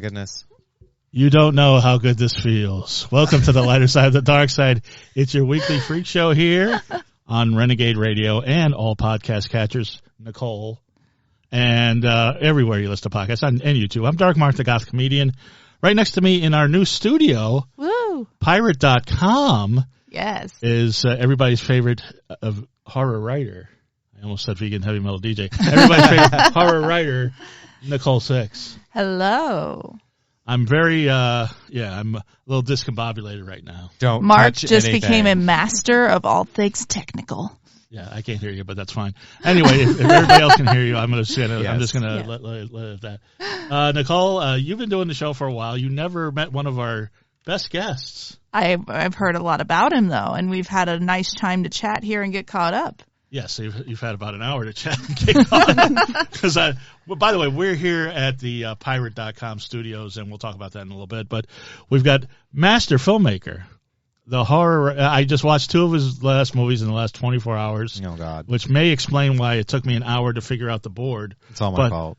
goodness. You don't know how good this feels. Welcome to the lighter side of the dark side. It's your weekly freak show here on Renegade Radio and all podcast catchers, Nicole, and everywhere you listen to podcasts, and YouTube. I'm Dark Mark, the goth comedian. Right next to me in our new studio, Woo. Pirate.com Yes. is everybody's favorite horror writer. I almost said vegan heavy metal DJ. Everybody's favorite horror writer, Nicole Six. Hello. I'm very, I'm a little discombobulated right now. Don't Mark touch just anything. became a master of all things technical. Yeah, I can't hear you, but that's fine. Anyway, if everybody else can hear you, I'm just gonna Yeah. let it that. Nicole, you've been doing the show for a while. You never met one of our best guests. I've heard a lot about him though, and we've had a nice time to chat here and get caught up. Yes, you've had about an hour to chat and get on. Because by the way, we're here at the Pirate.com studios, and we'll talk about that in a little bit. But we've got master filmmaker, the horror. I just watched 2 of his last movies in the last 24 hours. Oh, God. Which may explain why it took me an hour to figure out the board. It's all my fault.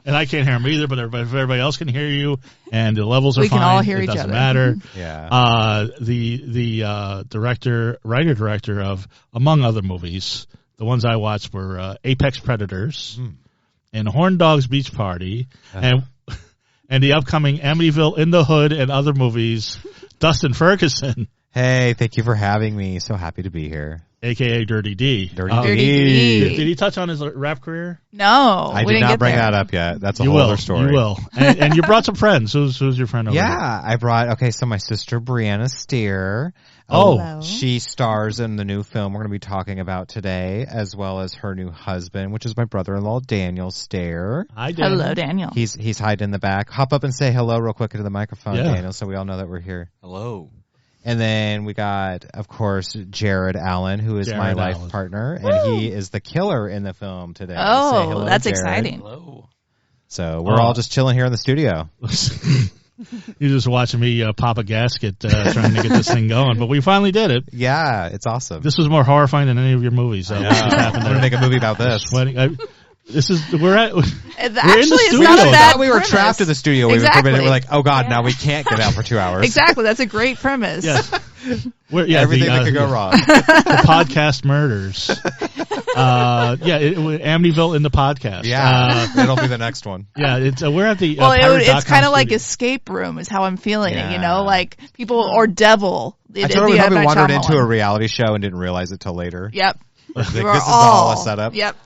And I can't hear him either, but if everybody else can hear you, and the levels are We fine, can all hear it each doesn't other. matter. Yeah. The writer-director of, among other movies, the ones I watched were Apex Predators and Horndog's Beach Party and the upcoming Amityville, In the Hood, and other movies, Dustin Ferguson. Hey, thank you for having me. So happy to be here. A.K.A. Dirty D. Dirty Dirty D. D. Did he touch on his rap career? No, I we did didn't not get bring there. that up yet. That's a You whole will. other story. You will. And you brought some friends. Who's your friend over there? Yeah, I brought, so my sister Breana Stier. Oh. Hello. She stars in the new film we're going to be talking about today, as well as her new husband, which is my brother-in-law, Daniel Stier. Hi, Daniel. Hello, Daniel. He's hiding in the back. Hop up and say hello real quick into the microphone, Yeah. Daniel, so we all know that we're here. Hello. And then we got, of course, Jarad Allen, who is my Jarad life Allen. partner, and Woo. he is the killer in the film today. Say Oh, hello, that's Jarad. exciting. Hello. So we're all just chilling here in the studio. You're just watching me pop a gasket trying to get this thing going, but we finally did it. Yeah, it's awesome. This was more horrifying than any of your movies. I'm What just happened going to make a movie about this. Sweating. Actually, We're in the it's studio. not a I bad thought we were premise. trapped in the studio. Exactly. We were for a minute, we're like, oh God, now we can't get out for 2 hours. Exactly. That's a great premise. Yes. Everything that could go wrong. The podcast murders. Amityville in the podcast. Yeah, it'll be the next one. We're at the Well, Pirate.com it's kind of like studio. escape room is how I'm feeling it, you Yeah. know, like people or devil. I totally probably wandered into a reality show and didn't realize it till later. Yep. Like, We this were is all a setup. Yep.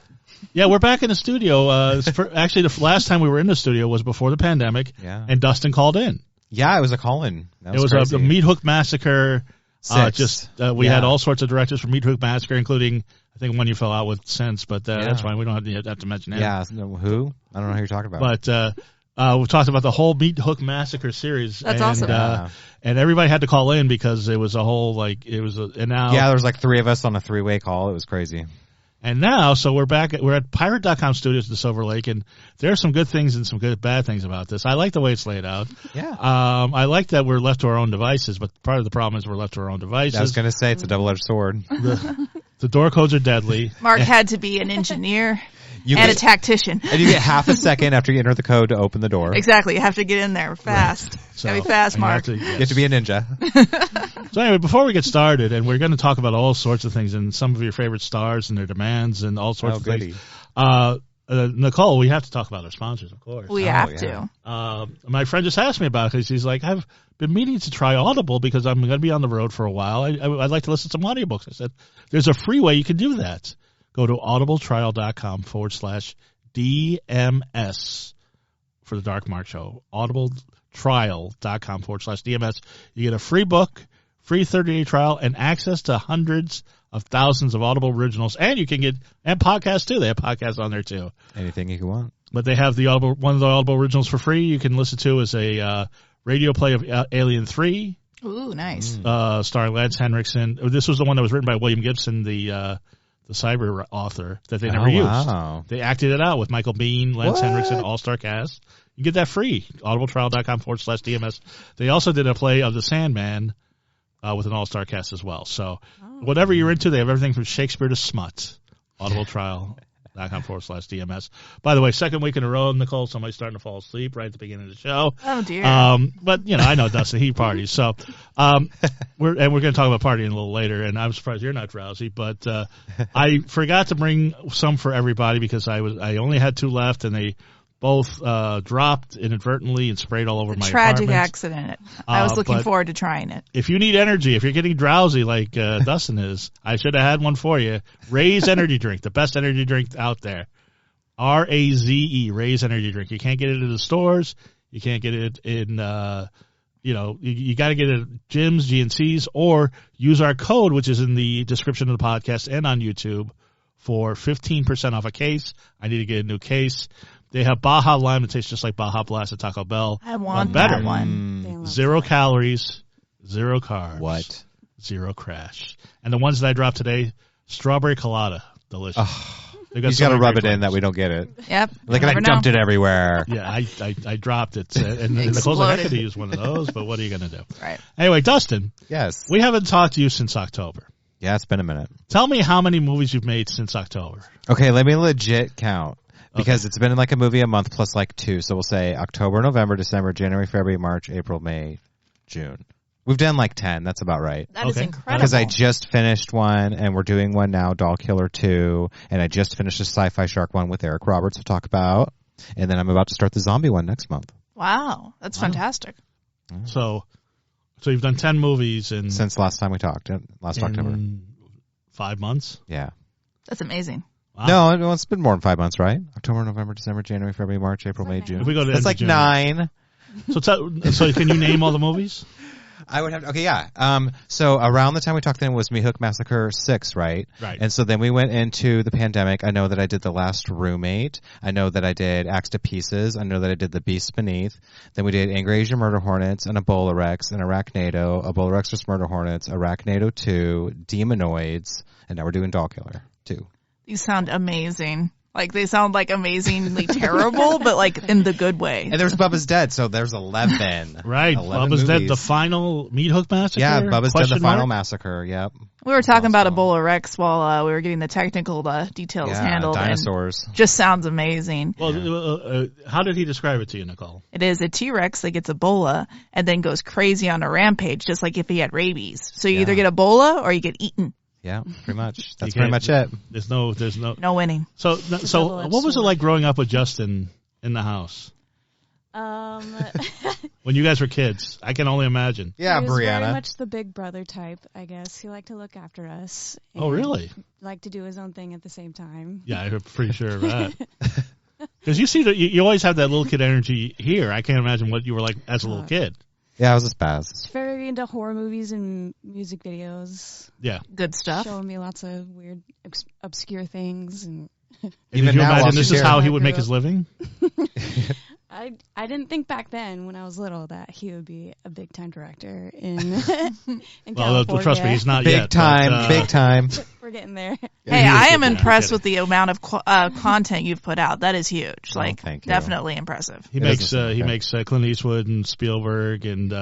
Yeah, we're back in the studio. Actually, the last time we were in the studio was before the pandemic, Yeah. and Dustin called in. Yeah, it was a call-in. That It was crazy. a Meat Hook Massacre. Six. We Yeah. had all sorts of directors from Meat Hook Massacre, including I think one you fell out with since, but that's fine. We don't have to mention that. Yeah, no, who? I don't know who you're talking about. But we talked about the whole Meat Hook Massacre series. That's and, awesome. And everybody had to call in because it was a whole and now yeah, there was like 3 of us on a 3-way call. It was crazy. And now, so we're back. We're at Pirate.com studios at the Silver Lake, and there are some good things and some bad things about this. I like the way it's laid out. Yeah. I like that we're left to our own devices, but part of the problem is we're left to our own devices. I was going to say it's a double-edged sword. The door codes are deadly. Mark had to be an engineer You and a get, tactician. and you get half a second after you enter the code to open the door. Exactly. You have to get in there fast. So, Gotta be fast, and you have Mark. to- You have to be a ninja. So anyway, before we get started, and we're going to talk about all sorts of things and some of your favorite stars and their demands and all sorts of goody. things. Nicole, we have to talk about our sponsors, of course. We Oh, have yeah. to. My friend just asked me about it because he's like, I've been meaning to try Audible because I'm going to be on the road for a while. I'd like to listen to some audiobooks. I said, there's a free way you can do that. Go to audibletrial.com/DMS for the Dark Mark Show. audibletrial.com/DMS. You get a free book, free 30-day trial, and access to hundreds of thousands of Audible originals. And you can get, and podcasts too. They have podcasts on there too. Anything you can want. But they have one of the Audible originals for free. You can listen to as a radio play of Alien 3, Ooh, nice. starring Lance Henriksen. This was the one that was written by William Gibson, the cyber author that they never used. Wow. They acted it out with Michael Biehn, Lance What? Henriksen, all-star cast. You get that free. audibletrial.com/DMS. They also did a play of The Sandman with an all-star cast as well. So whatever you're into, they have everything from Shakespeare to smut. Audible Trial. patreon.com/DMS. By the way, second week in a row, Nicole, somebody's starting to fall asleep right at the beginning of the show. Oh, dear. But, I know Dustin, he parties. So we're going to talk about partying a little later, and I'm surprised you're not drowsy. But I forgot to bring some for everybody because I only had 2 left, and they both dropped inadvertently and sprayed all over my tragic apartment. accident. I was looking forward to trying it. If you need energy, if you're getting drowsy like Dustin is, I should have had one for you. Raze Energy Drink, the best energy drink out there. RAZE, Raze Energy Drink. You can't get it in the stores. You can't get it in, you got to get it at gyms, GNCs, or use our code, which is in the description of the podcast and on YouTube, for 15% off a case. I need to get a new case. They have Baja Lime that tastes just like Baja Blast at Taco Bell. I want better. that one. 0 calories, 0 carbs. What? 0 crash. And the ones that I dropped today, strawberry colada. Delicious. You got to rub it in that we don't get it. Yep. Like, I dumped it everywhere. Yeah, I dropped it. And Nicole's like, I could have used one of those, but what are you going to do? Right. Anyway, Dustin. Yes. We haven't talked to you since October. Yeah, it's been a minute. Tell me how many movies you've made since October. Okay, let me legit count. Because it's been like a movie a month plus like 2. So we'll say October, November, December, January, February, March, April, May, June. We've done like 10. That's about right. That is incredible. Because I just finished one, and we're doing one now, Doll Killer 2. And I just finished a sci-fi shark one with Eric Roberts we'll talk about. And then I'm about to start the zombie one next month. Wow. That's fantastic. So you've done 10 movies since last time we talked, last October. 5 months? Yeah. That's amazing. Wow. No, it's been more than 5 months, right? October, November, December, January, February, March, April, May, June. If we go to it's like June. 9. So can you name all the movies? I would have. Okay, yeah. So around the time we talked, then was Me Hook Massacre 6, right? Right. And so then we went into the pandemic. I know that I did The Last Roommate. I know that I did Axe to Pieces. I know that I did The Beast Beneath. Then we did Angry Asian Murder Hornets, and Ebola Rex, and Arachnado, Ebola Rex vs. Murder Hornets, Arachnado 2, Demonoids, and now we're doing Doll Killer 2. These sound amazing. Like, they sound like amazingly terrible, but like in the good way. And there's Bubba's Dead, so there's 11. Right. 11 Bubba's Dead, movies. the final Meat Hook Massacre? Yeah, Bubba's Dead, the Question final mark? massacre, yep. We were talking about Ebola Rex while we were getting the technical details handled. Dinosaurs. And just sounds amazing. Well, how did he describe it to you, Nicole? It is a T-Rex that gets Ebola and then goes crazy on a rampage, just like if he had rabies. So you either get Ebola or you get eaten. Yeah, pretty much. That's You pretty much it. There's no No winning. So what was it like growing up with Justin in the house when you guys were kids? I can only imagine. Yeah, he was Breana. very much the big brother type, I guess. He liked to look after us. Oh, really? Liked to do his own thing at the same time. Yeah, I'm pretty sure of that. Because you see that you always have that little kid energy here. I can't imagine what you were like as a little kid. Yeah, I was a spaz. Very into horror movies and music videos. Yeah. Good stuff. Showing me lots of weird, obscure things. And Did you now, imagine while this she's is how here. he would make his living? I didn't think back then when I was little that he would be a big time director in Well, California. trust me, he's not Big yet. time, but, big time. We're getting there. Hey, he is I am good, yeah, impressed I'm with the amount of content you've put out. That is huge. Like, thank you. definitely impressive. He It makes doesn't seem he fair. makes Clint Eastwood and Spielberg and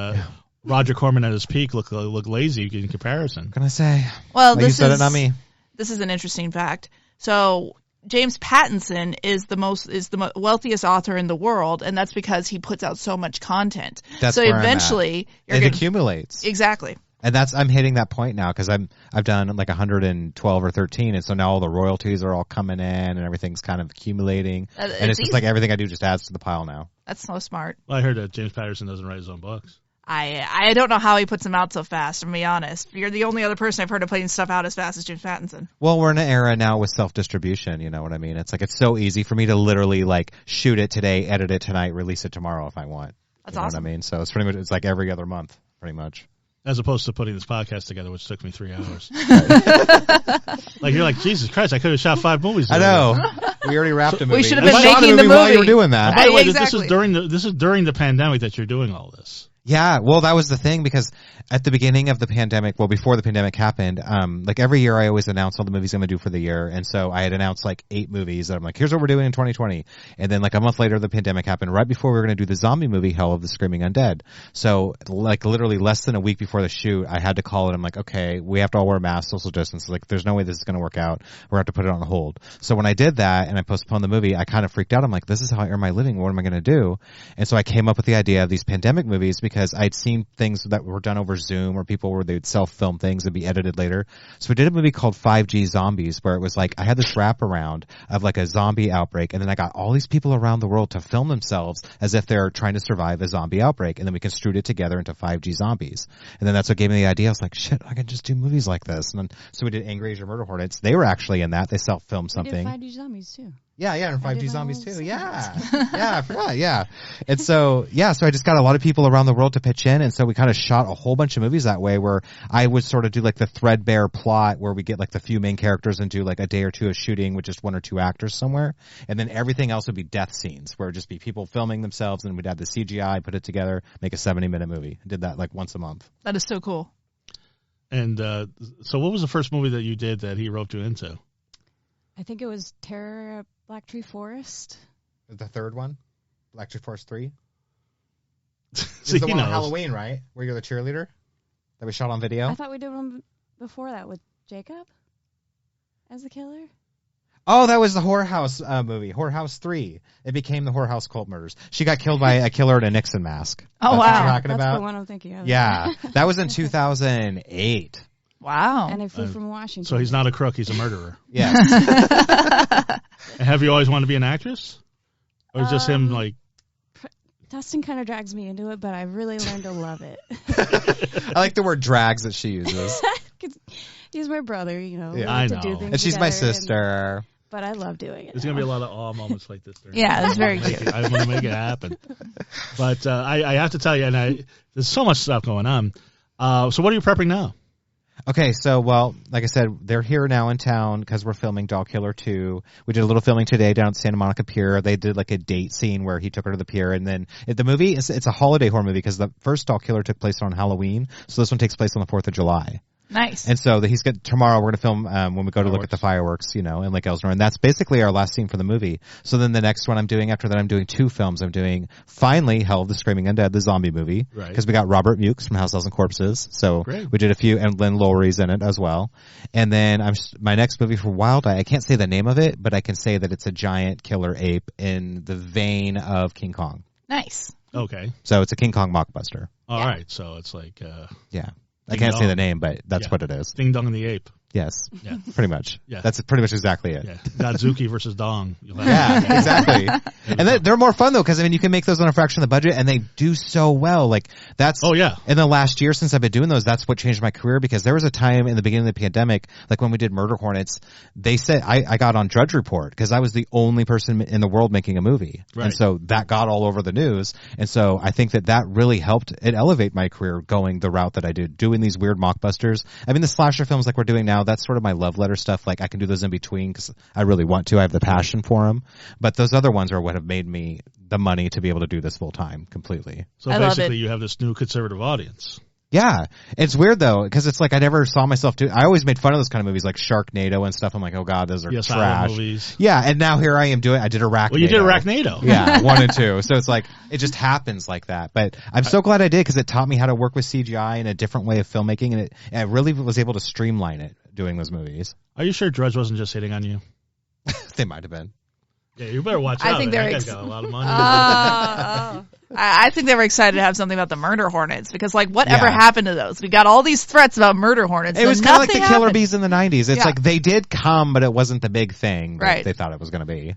Roger Corman at his peak look lazy in comparison. What can I say? Well, Like you this said is it, not me. This is an interesting fact. So James Pattinson is the wealthiest author in the world, and that's because he puts out so much content. That's so where I'm eventually you're It going accumulates. exactly. And I'm hitting that point now because I've done like 112 or 13, and so now all the royalties are all coming in and everything's kind of accumulating. And it's just easy. like everything I do just adds to the pile now. That's so smart. Well, I heard that James Patterson doesn't write his own books. I don't know how he puts them out so fast, to be honest. You're the only other person I've heard of putting stuff out as fast as James Pattinson. Well, we're in an era now with self-distribution, you know what I mean? It's like it's so easy for me to literally like shoot it today, edit it tonight, release it tomorrow if I want. That's you know awesome. what I mean? So it's like every other month, pretty much. As opposed to putting this podcast together, which took me 3 hours. Like you're like, Jesus Christ, I could have shot 5 movies. I know. We already wrapped a movie. We should have We been shot a making the while you movie. were doing that. By the way, Exactly. this is during the pandemic that you're doing all this. Yeah, well, that was the thing because at the beginning of the pandemic, well, before the pandemic happened, like every year I always announce all the movies I'm going to do for the year. And so I had announced like 8 movies that I'm like, here's what we're doing in 2020. And then like a month later, the pandemic happened right before we were going to do the zombie movie, Hell of the Screaming Undead. So like literally less than a week before the shoot, I had to call it. I'm like, okay, we have to all wear masks, social distance. Like there's no way this is going to work out. We're going to have to put it on hold. So when I did that and I postponed the movie, I kind of freaked out. I'm like, this is how I earn my living. What am I going to do? And so I came up with the idea of these pandemic movies because I'd seen things that were done over Zoom or people where they'd self-film things and be edited later. So we did a movie called 5G Zombies where it was like I had this wraparound of like a zombie outbreak and then I got all these people around the world to film themselves as if they're trying to survive a zombie outbreak and then we construed it together into 5G Zombies. And then that's what gave me the idea. I was like, shit, I can just do movies like this. And then so we did Angry Asian Murder Hornets. They were actually in that. They self-filmed something. We did 5G Zombies too. Yeah, and 5G Zombies too. Yeah. Yeah, I forgot. Yeah. And so, so I just got a lot of people around the world to pitch in. And so we kind of shot a whole bunch of movies that way where I would sort of do like the threadbare plot where we get like the few main characters and do like a day or two of shooting with just 1 or 2 actors somewhere. And then everything else would be death scenes where it'd just be people filming themselves and we'd have the CGI, put it together, make a 70-minute movie. I did that like once a month. That is so cool. And so what was the first movie that you did that he roped you into? I think it was Terror at Black Tree Forest. The third one? Black Tree Forest 3? It's See, the he one on knows. Halloween, right? Where you're the cheerleader? That we shot on video? I thought we did one before that with Jacob as the killer. Oh, that was the Horror House movie, Horror House 3. It became the Horror House Cult Murders. She got killed by a killer in a Nixon mask. Oh, That's wow. what you're talking That's about? the one I'm thinking of. Yeah. That was in 2008. Wow. And I flew from Washington. So he's not a crook, he's a murderer. Yes. And have you always wanted to be an actress? Or is just him like... Dustin kind of drags me into it, but I really learned to love it. I like the word drags that she uses. 'Cause he's my brother, you know. We Yeah. I like to know. do things And she's my together, sister. But I love doing it. There's going to be a lot of awe moments like this. Yeah, it's very cute. I want to make it happen. But I have to tell you, and there's so much stuff going on. So what are you prepping now? Okay, so, well, like I said, they're here now in town because we're filming Doll Killer 2. We did a little filming today down at Santa Monica Pier. They did like a date scene where he took her to the pier. And then the movie, it's a holiday horror movie because the first Doll Killer took place on Halloween. So this one takes place on the 4th of July. Nice. And so tomorrow we're going to film when we go to look at the fireworks, in Lake Elsinore. And that's basically our last scene for the movie. So then the next one I'm doing after that, I'm doing 2 films. I'm doing finally Hell of the Screaming Undead, the zombie movie. Right. Because we got Robert Mukes from House, Dolls, and Corpses. So Great. we did a few, and Lynn Lowry's in it as well. And then my next movie for Wild Eye, I can't say the name of it, but I can say that it's a giant killer ape in the vein of King Kong. Nice. Okay. So it's a King Kong mockbuster. All right. So it's like Yeah. I Ding can't say dong. the name, but that's Yeah. what it is. Ding Dong and the Ape. Yes. Yeah. Pretty much. Yeah. That's pretty much exactly it. Yeah. Godzuki versus Dong. You'll have Yeah, exactly. And they're more fun though, because you can make those on a fraction of the budget, and they do so well. Like that's Oh, yeah. In the last year since I've been doing those, that's what changed my career. Because there was a time in the beginning of the pandemic, like when we did Murder Hornets, they said I got on Drudge Report because I was the only person in the world making a movie, Right. and so that got all over the news. And so I think that really helped it elevate my career going the route that I did, doing these weird mockbusters. I mean, the slasher films like we're doing now, that's sort of my love letter stuff. Like I can do those in between because I really want to. I have the passion for them. But those other ones are what have made me the money to be able to do this full time completely. So I love basically, it. you have this new conservative audience. Yeah. It's weird though, because it's like I never saw myself I always made fun of those kind of movies like Sharknado and stuff. I'm like, oh god, those are Yes, trash. Island movies. Yeah, and now here I am I did Arachnado. Well, you did Arachnado. Yeah, 1 and 2. So it's like, it just happens like that. But I'm so glad I did because it taught me how to work with CGI in a different way of filmmaking, and I really was able to streamline it doing those movies. Are you sure Drudge wasn't just hitting on you? They might have been. Yeah, you better watch I out. think man. they're That guy's got a lot of money. I think they were excited to have something about the Murder Hornets because, like, whatever Yeah. happened to those? We got all these threats about Murder Hornets. It was kind of like the nothing Killer happened. Bees in the 90s. It's Yeah. like they did come, but it wasn't the big thing that Right. they thought it was going to be.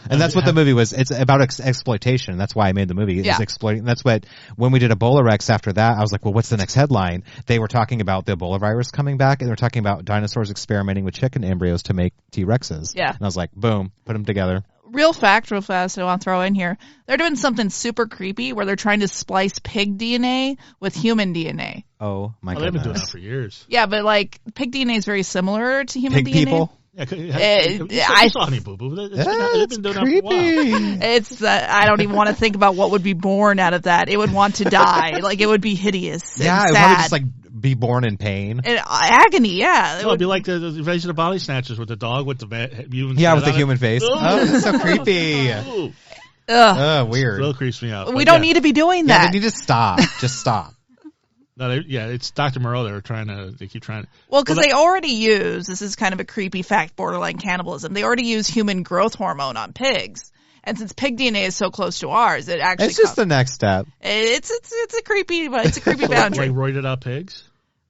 And that's what the movie was. It's about exploitation. That's why I made the movie. Yeah. It's exploiting. That's what, when we did Ebola Rex after that, I was like, well, what's the next headline? They were talking about the Ebola virus coming back, and they were talking about dinosaurs experimenting with chicken embryos to make T-Rexes. Yeah. And I was like, boom, put them together. Real fast, I want to throw in here. They're doing something super creepy where they're trying to splice pig DNA with human DNA. Oh my Well, they've been doing goodness. that for years. Yeah, but like pig DNA is very similar to human Pig DNA. people? I saw Honey Boo Boo. It's been doing creepy. that for a while. It's I don't even want to think about what would be born out of that. It would want to die. Like it would be hideous. Yeah, and it would sad. probably just like be born in pain. And agony. Yeah, It'd be like the Invasion of Body Snatchers with the dog with the human. Yeah, with the on human face. Oh, that's so creepy. Ooh. Ugh. Weird. Still creeps me out. We don't need to be doing Yeah, that. they need to stop. Just stop. No, it's Dr. Moreau. They keep trying to. Well, because they already use, this is kind of a creepy fact, borderline cannibalism. They already use human growth hormone on pigs. And since pig DNA is so close to ours, it actually It's just the next step. It's a creepy boundary. Like roided out pigs?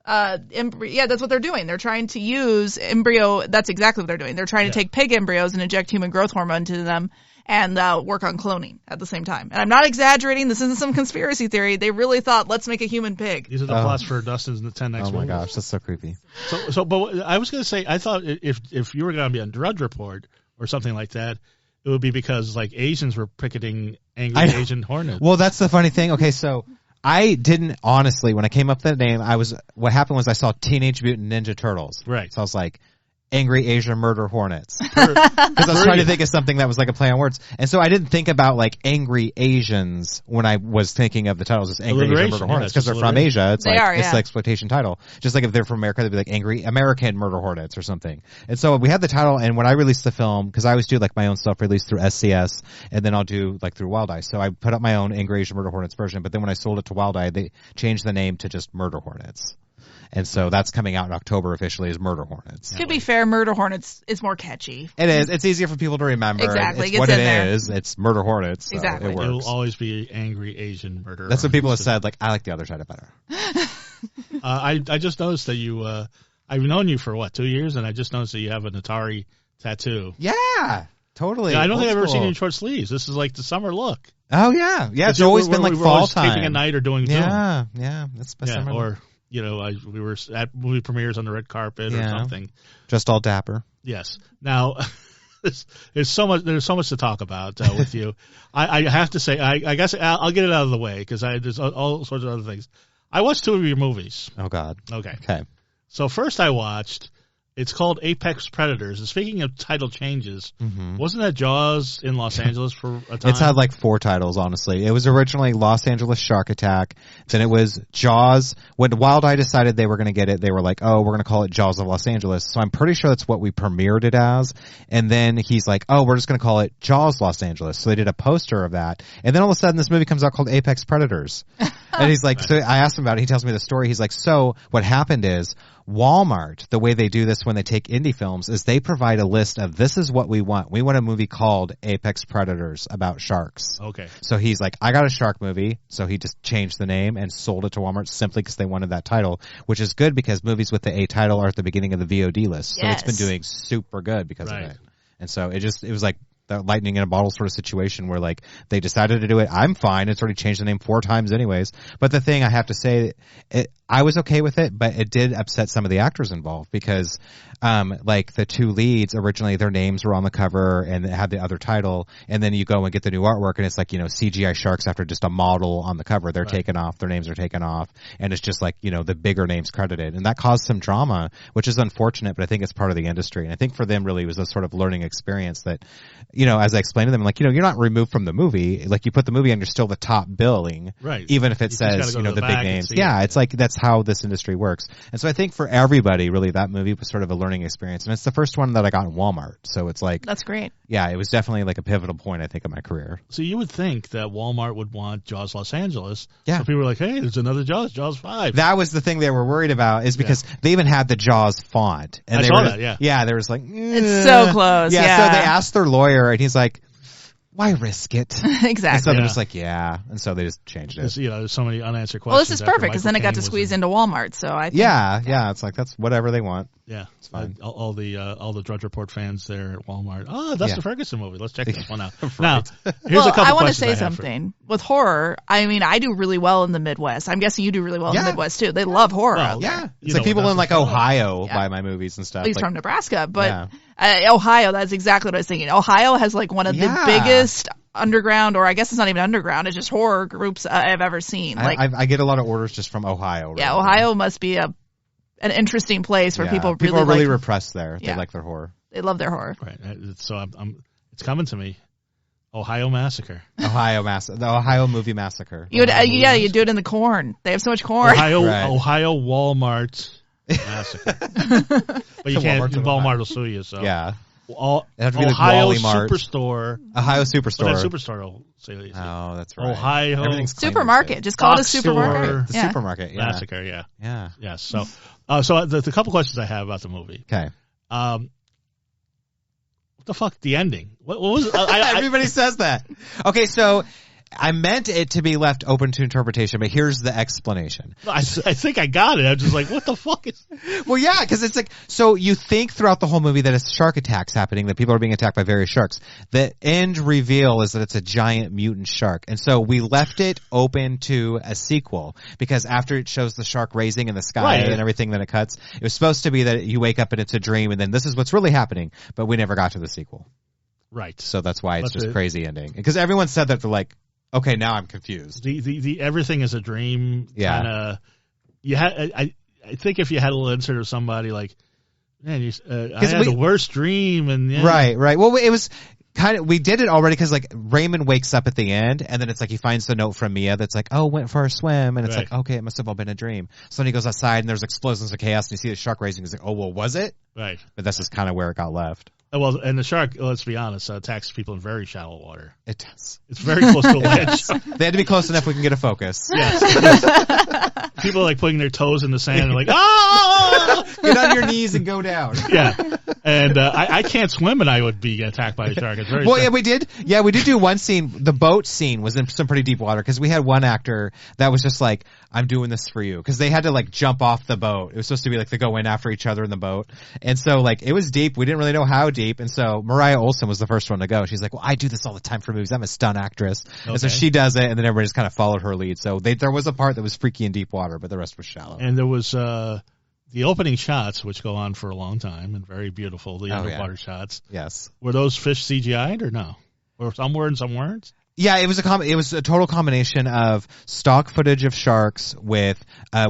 Yeah, that's what they're doing. They're trying to use embryo. That's exactly what they're doing. They're trying to take pig embryos and inject human growth hormone into them and work on cloning at the same time. And I'm not exaggerating. This isn't some conspiracy theory. They really thought, let's make a human pig. These are the plots for Dustin's 10 next Oh my movies. gosh, that's so creepy. But I was going to say, I thought if you were going to be on Drudge Report or something like that, it would be because like Asians were picketing angry Asian hornets. Well, that's the funny thing. Okay, so I didn't honestly, when I came up with that name, what happened was I saw Teenage Mutant Ninja Turtles. Right. So I was like, Angry Asian Murder Hornets. Because I was trying to think of something that was like a play on words. And so I didn't think about like angry Asians when I was thinking of the titles as Angry Asian Murder Hornets because they're from Asia. It's it's the exploitation title. Just like if they're from America, they'd be like Angry American Murder Hornets or something. And so we had the title, and when I released the film, because I always do like my own stuff released through SCS, and then I'll do like through Wild Eye. So I put up my own Angry Asian Murder Hornets version, but then when I sold it to Wild Eye, they changed the name to just Murder Hornets. And so that's coming out in October officially as Murder Hornets. To be fair, Murder Hornets is more catchy. It is. It's easier for people to remember. Exactly. It's what it is. It's Murder Hornets. So exactly. It works. It will always be Angry Asian Murder That's what people have Hornets. said. Like, I like the other side better. I just noticed that you, I've known you for 2 years, and I just noticed that you have an Atari tattoo. Yeah, totally. Yeah, I don't think I've ever Old seen you in school. short sleeves. This is like the summer look. Oh, yeah. Yeah, it's always been like we were fall always time. taping at night or doing Zoom. Yeah, yeah. It's summer. Or, we were at movie premieres on the red carpet or something. Just all dapper. Yes. Now, there's so much to talk about with you. I have to say, I guess I'll get it out of the way because there's all sorts of other things. I watched 2 of your movies. Oh, God. Okay. So first I watched, it's called Apex Predators. And speaking of title changes, wasn't that Jaws in Los Angeles for a time? It's had like 4 titles, honestly. It was originally Los Angeles Shark Attack. Then it was Jaws. When Wild Eye decided they were going to get it, they were like, oh, we're going to call it Jaws of Los Angeles. So I'm pretty sure that's what we premiered it as. And then he's like, oh, we're just going to call it Jaws Los Angeles. So they did a poster of that. And then all of a sudden this movie comes out called Apex Predators. And he's like, so I asked him about it. He tells me the story. He's like, so what happened is Walmart, the way they do this when they take indie films is they provide a list of this is what we want. We want a movie called Apex Predators about sharks. Okay. So he's like, I got a shark movie. So he just changed the name and sold it to Walmart simply because they wanted that title, which is good because movies with the A title are at the beginning of the VOD list. So it's been doing super good because of it. And so it was like that lightning in a bottle sort of situation where like they decided to do it. I'm fine. It's already changed the name 4 times anyways. But the thing I have to say, I was okay with it, but it did upset some of the actors involved because like the 2 leads originally their names were on the cover and it had the other title, and then you go and get the new artwork and it's like, CGI sharks after just a model on the cover. They're taken off, their names are taken off, and it's just like, the bigger names credited. And that caused some drama, which is unfortunate, but I think it's part of the industry. And I think for them really it was a sort of learning experience that, as I explained to them, like, you're not removed from the movie. Like, you put the movie on, you're still the top billing. Right. Even if it says, the big names. Yeah, it's like, that's how this industry works. And so I think for everybody, really, that movie was sort of a learning experience. And it's the first one that I got in Walmart. So it's like. That's great. Yeah, it was definitely like a pivotal point, I think, in my career. So you would think that Walmart would want Jaws Los Angeles. Yeah. So people were like, hey, there's another Jaws 5. That was the thing they were worried about, is because they even had the Jaws font. And I saw that, yeah. Yeah, there was like. It's so close. Yeah. So they asked their lawyer, and he's like, why risk it? Exactly. And so they're just like, yeah. And so they just changed it. There's so many unanswered questions. Well, this is perfect because then it got to squeeze into Walmart. So I think. Yeah. It's like, that's whatever they want. Yeah, it's fine. All the Drudge Report fans there at Walmart. Oh, that's the Ferguson movie. Let's check this one out. Right. Now, here's a couple I want to questions say I have something. With horror, I mean, I do really well in the Midwest. I'm guessing you do really well in the Midwest too. They love horror. Well, yeah, it's like people in like Ohio buy my movies and stuff. He's like, from Nebraska, but Ohio, that's exactly what I was thinking. Ohio has like one of the biggest underground, or I guess it's not even underground, it's just horror groups I've ever seen. Like, I get a lot of orders just from Ohio. Ohio must be an interesting place where people are really like, repressed there. They like their horror. They love their horror. Right. So it's coming to me. Ohio Massacre. The Ohio Movie Massacre. You would, you do it in the corn. They have so much corn. Ohio Walmart Massacre. But you can't. Walmart will sue you. So yeah. Ohio Superstore. Ohio Superstore. But that Superstore will say that. Oh, that's right. Ohio Supermarket. Just call it a supermarket. The supermarket. Yeah. Massacre. Yeah. Yeah. Yes. So, the couple questions I have about the movie. Okay. What the fuck? The ending. What was? Everybody says that. Okay, so I meant it to be left open to interpretation, but here's the explanation. I think I got it. I'm just like, what the fuck is... Well, yeah, because it's like, so you think throughout the whole movie that it's shark attacks happening, that people are being attacked by various sharks. The end reveal is that it's a giant mutant shark. And so we left it open to a sequel, because after it shows the shark raising in the sky and everything that it cuts, it was supposed to be that you wake up and it's a dream, and then this is what's really happening, but we never got to the sequel. Right. So that's why it's just crazy ending. Because everyone said that they're like, okay, now I'm confused. The everything is a dream. Yeah. Kind of. You had. I think if you had a little insert of somebody like, man, I had the worst dream, and yeah. Right. Well, it was kind of, we did it already because like Raymond wakes up at the end, and then it's like he finds the note from Mia that's like, oh, went for a swim, and it's like, okay, it must have all been a dream. So then he goes outside, and there's explosions of chaos, and you see the shark raising. He's like, oh, well, was it? Right. But that's just kind of where it got left. Well, and the shark, let's be honest, attacks people in very shallow water. It does. It's very close to the ledge. They had to be close enough we can get a focus. Yes. People are like putting their toes in the sand and like, oh! Get on your knees and go down. Yeah. And I can't swim, and I would be attacked by a shark. It's very well, yeah, we did. Yeah, we did do one scene. The boat scene was in some pretty deep water because we had one actor that was just like, I'm doing this for you. Because they had to like jump off the boat. It was supposed to be like they go in after each other in the boat. And so like it was deep. We didn't really know how deep. And so Mariah Olsen was the first one to go. She's like, well, I do this all the time for movies. I'm a stunt actress. Okay. And so she does it, and then everybody just kind of followed her lead. So there was a part that was freaky in deep water, but the rest was shallow. And there was the opening shots, which go on for a long time and very beautiful, the underwater shots. Yes. Were those fish CGI'd or no? Or some were and some weren't? Yeah, it was a total combination of stock footage of sharks with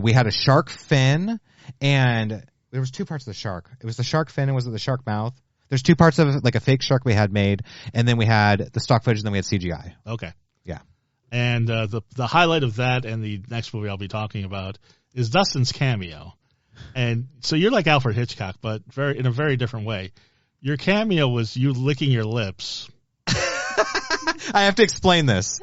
we had a shark fin, and there was two parts of the shark. It was the shark fin and was it the shark mouth? There's two parts of like a fake shark we had made, and then we had the stock footage, and then we had CGI. Okay. Yeah. And the highlight of that and the next movie I'll be talking about is Dustin's Cameo. And so you're like Alfred Hitchcock, but in a very different way. Your cameo was you licking your lips. I have to explain this.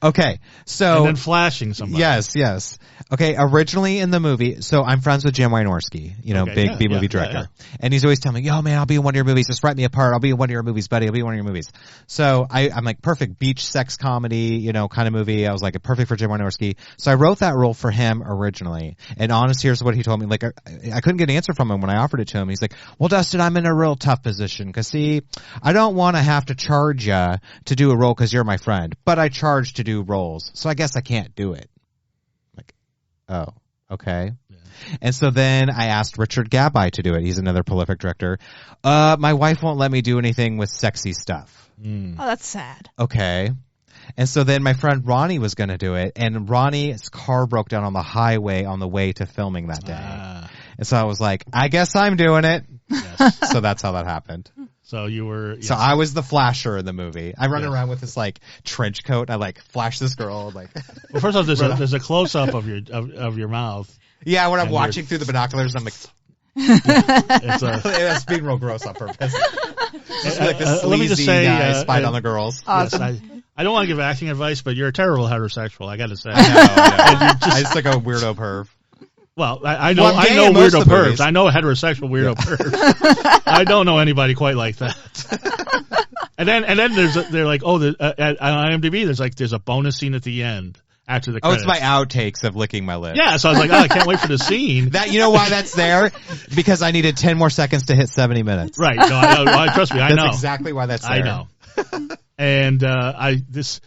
Okay, so... And then flashing somebody. Yes. Okay, originally in the movie, so I'm friends with Jim Wynorski, big B-movie director. Yeah. And he's always telling me, yo, man, I'll be in one of your movies. Just write me a part. I'll be in one of your movies, buddy. I'll be in one of your movies. So I'm like, perfect beach sex comedy, kind of movie. I was like, perfect for Jim Wynorski. So I wrote that role for him originally. And honest, here's what he told me. Like, I couldn't get an answer from him when I offered it to him. He's like, well, Dustin, I'm in a real tough position. Because, see, I don't want to have to charge you to do a role because you're my friend. But I charge to do roles. So I guess I can't do it. Like, oh, okay. Yeah. And so then I asked Richard Gabby to do it. He's another prolific director. My wife won't let me do anything with sexy stuff. Oh, that's sad. Okay. And so then my friend Ronnie was going to do it, and Ronnie's car broke down on the highway on the way to filming that day. And so I was like, I guess I'm doing it. Yes. So that's how that happened. So you were. Yes. So I was the flasher in the movie. I run around with this like trench coat. And I like flash this girl. Like, well, first off, there's a close up of your mouth. Yeah, when I'm watching through the binoculars, I'm like, it's being real gross on purpose. Like this let me just say, guy spied on the girls. Awesome. Yes, I don't want to give acting advice, but you're a terrible heterosexual. I got to say. I know. I just like a weirdo perv. Well, I know weirdo pervs. I know heterosexual weirdo pervs. I don't know anybody quite like that. And then they're like, on IMDb there's a bonus scene at the end after the credits. Oh, it's my outtakes of licking my lips. Yeah, so I was like, I can't wait for the scene. That you know why that's there? Because I needed 10 more seconds to hit 70 minutes. Right. No, trust me, I know. That's exactly why that's there. I know. And this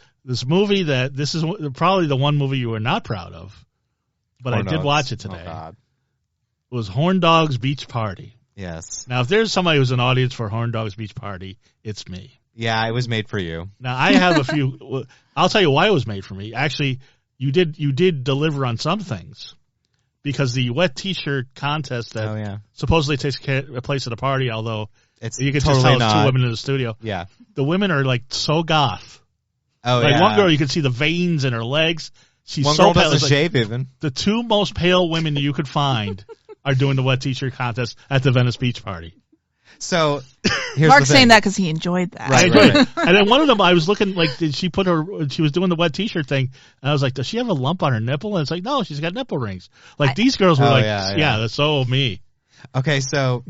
movie this is probably the one movie you were not proud of. But I did watch it today. Oh, God. It was Horndog's Beach Party. Yes. Now, if there's somebody who's an audience for Horndog's Beach Party, it's me. Yeah, it was made for you. Now, I have a few. I'll tell you why it was made for me. Actually, you did deliver on some things, because the wet T-shirt contest that supposedly takes place at a party, although you can totally just tell not. it's 2 women in the studio. Yeah. The women are like so goth. Oh, like one girl, you can see the veins in her legs. She's one so girl pale. doesn't It's shave even. The 2 most pale women you could find are doing the wet T-shirt contest at the Venice Beach Party. So here's Mark's the thing. saying that because he enjoyed that. I enjoyed it. And then one of them, I was looking like, she was doing the wet T-shirt thing, and I was like, does she have a lump on her nipple? And it's like, no, she's got nipple rings. Like these girls were that's so me. Okay, so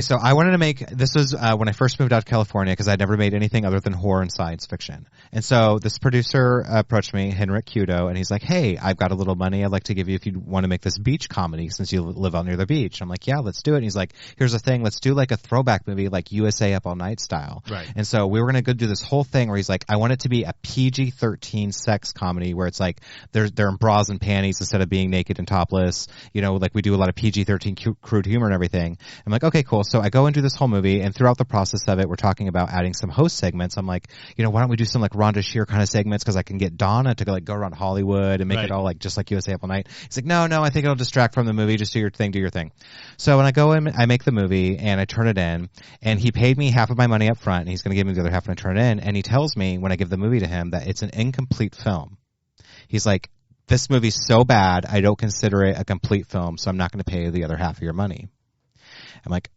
so I wanted to make, this was when I first moved out to California because I'd never made anything other than horror and science fiction. And so this producer approached me, Henrik Kudo, and he's like, hey, I've got a little money I'd like to give you if you want to make this beach comedy since you live out near the beach. I'm like, yeah, let's do it. And he's like, here's the thing, let's do like a throwback movie like USA Up All Night style. Right. And so we were going to go do this whole thing where he's like, I want it to be a PG-13 sex comedy where it's like they're in bras and panties instead of being naked and topless. You know, like we do a lot of PG-13 crude humor and everything. I'm like, okay, cool. So I go and do this whole movie, and throughout the process of it, we're talking about adding some host segments. I'm like, you know, why don't we do some like Rhonda Shear kind of segments because I can get Donna to go around Hollywood and make it all like just like USA Up All Night. He's like, no, I think it'll distract from the movie. Just do your thing. So when I go in, I make the movie and I turn it in, and he paid me half of my money up front, and he's going to give me the other half when I turn it in. And he tells me when I give the movie to him that it's an incomplete film. He's like, this movie's so bad, I don't consider it a complete film, so I'm not going to pay you the other half of your money. I'm like,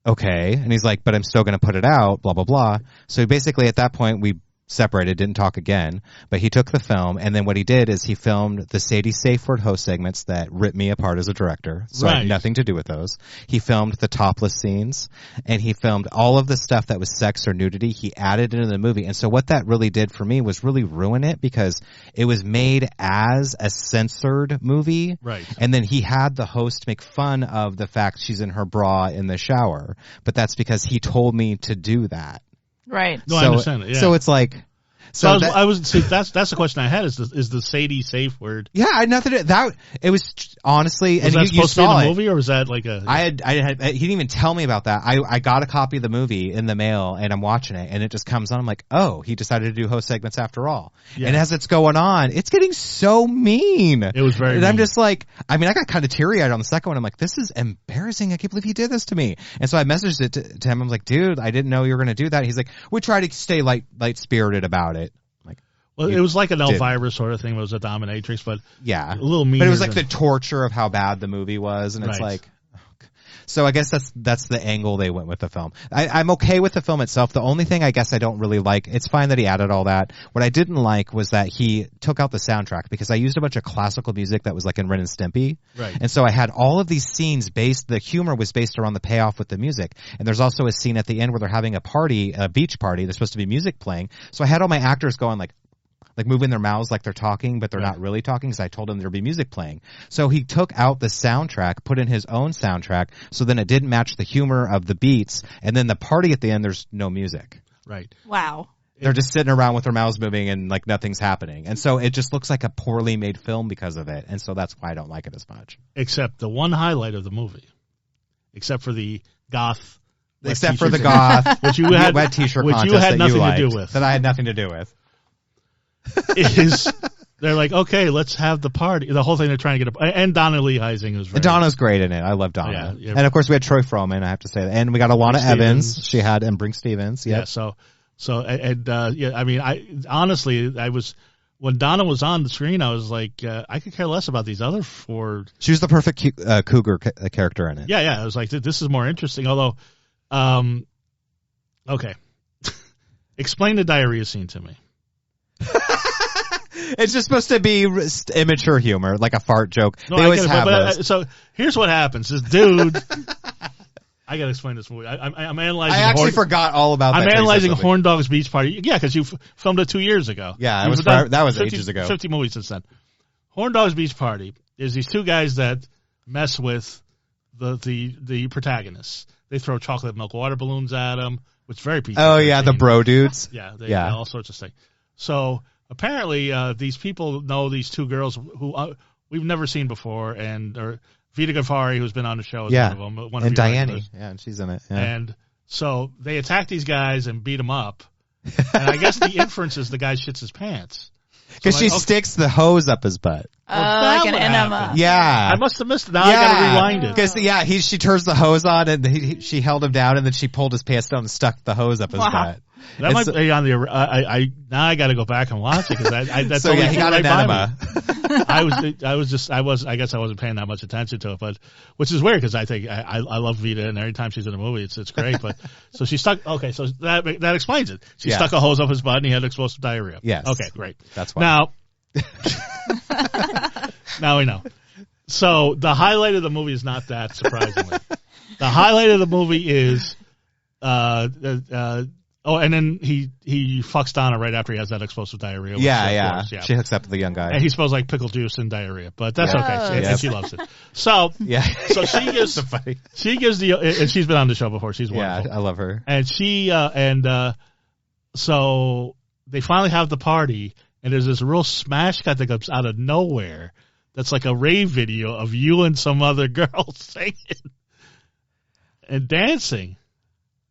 okay. And he's like, but I'm still going to put it out, blah, blah, blah. So basically at that point we separated, didn't talk again, but he took the film, and then what he did is he filmed the Sadie Safeword host segments that ripped me apart as a director, so I had nothing to do with those. He filmed the topless scenes, and he filmed all of the stuff that was sex or nudity. He added into the movie, and so what that really did for me was really ruin it because it was made as a censored movie, and then he had the host make fun of the fact she's in her bra in the shower, but that's because he told me to do that. Right. No, I understand it. Yeah. So it's like, so that's the question I had is the Sadie safe word. Yeah, I had nothing to that. It was honestly, was and that supposed to be in the movie, or was that like a? I had. He didn't even tell me about that. I got a copy of the movie in the mail, and I'm watching it, and it just comes on. I'm like, oh, he decided to do host segments after all. Yeah. And as it's going on, it's getting so mean. It was very. And mean. I'm just like, I mean, I got kind of teary eyed on the second one. I'm like, this is embarrassing. I can't believe he did this to me. And so I messaged it to him. I was like, dude, I didn't know you were going to do that. He's like, we try to stay light spirited about it. Well, it was like an Elvira sort of thing. It was a dominatrix, but a little meaner. But it was like the torture of how bad the movie was, and it's like, so I guess that's the angle they went with the film. I'm okay with the film itself. The only thing I guess I don't really like, it's fine that he added all that. What I didn't like was that he took out the soundtrack because I used a bunch of classical music that was like in Ren and Stimpy. Right. And so I had all of these scenes the humor was based around the payoff with the music. And there's also a scene at the end where they're having a beach party. There's supposed to be music playing. So I had all my actors going like moving their mouths like they're talking, but they're not really talking because I told him there'd be music playing. So he took out the soundtrack, put in his own soundtrack, so then it didn't match the humor of the beats, and then the party at the end, there's no music. Right. Wow. They're just sitting around with their mouths moving and like nothing's happening. And so it just looks like a poorly made film because of it, and so that's why I don't like it as much. Except the one highlight of the movie, except for the goth. Except for the goth, which you had wet t-shirt which contest you had that nothing you liked, to do with. that I had nothing to do with. Is they're like, okay, let's have the party. The whole thing they're trying to get and Donna Lee Heising was very Donna's great in it. I love Donna. Yeah. And of course we had Troy Froman, I have to say that. And we got Alana Evans. She had and Brink Stevens. Yep. Yeah. I mean, I was when Donna was on the screen, I was like, I could care less about these other four. She was the perfect cougar character in it. Yeah. I was like, this is more interesting. Although, okay, explain the diarrhea scene to me. It's just supposed to be immature humor, like a fart joke. No, they always have those. So here's what happens: this dude. I gotta explain this movie. I'm analyzing. I actually forgot all about. I'm analyzing Horndog's Beach Party. Yeah, because you filmed it 2 years ago. Yeah, that was ages ago. 50 movies since then. Horndog's Beach Party is these two guys that mess with the protagonists. They throw chocolate milk water balloons at them, which is very PG. Oh yeah, the bro dudes. Yeah, all sorts of stuff. So apparently, these people know these two girls who we've never seen before, and Vita Ghaffari, who's been on the show, is one of them. And Diane, and she's in it. Yeah. And so they attack these guys and beat them up. And I guess the inference is the guy shits his pants. Because she sticks the hose up his butt. Like an enema. happened. Yeah. I must have missed it. Now I got to rewind it. Because she turns the hose on and she held him down and then she pulled his pants down and stuck the hose up his butt. That might be on the. Now I got to go back and watch it because that's so he got an enema. I guess I wasn't paying that much attention to it, but which is weird because I think I love Vita and every time she's in a movie it's great. But so she stuck. Okay, so that explains it. She stuck a hose up his butt and he had explosive diarrhea. Yes. Okay, great. That's why. Now. Now we know. So the highlight of the movie is not that, surprisingly. The highlight of the movie is, and then he fucks Donna right after he has that explosive diarrhea. Yeah. She hooks up with the young guy. And he smells like pickle juice and diarrhea, but that's okay. And she loves it. So, so she gives and she's been on the show before. She's wonderful. Yeah, I love her. And so they finally have the party. And there's this real smash cut that comes out of nowhere that's like a rave video of you and some other girl singing and dancing.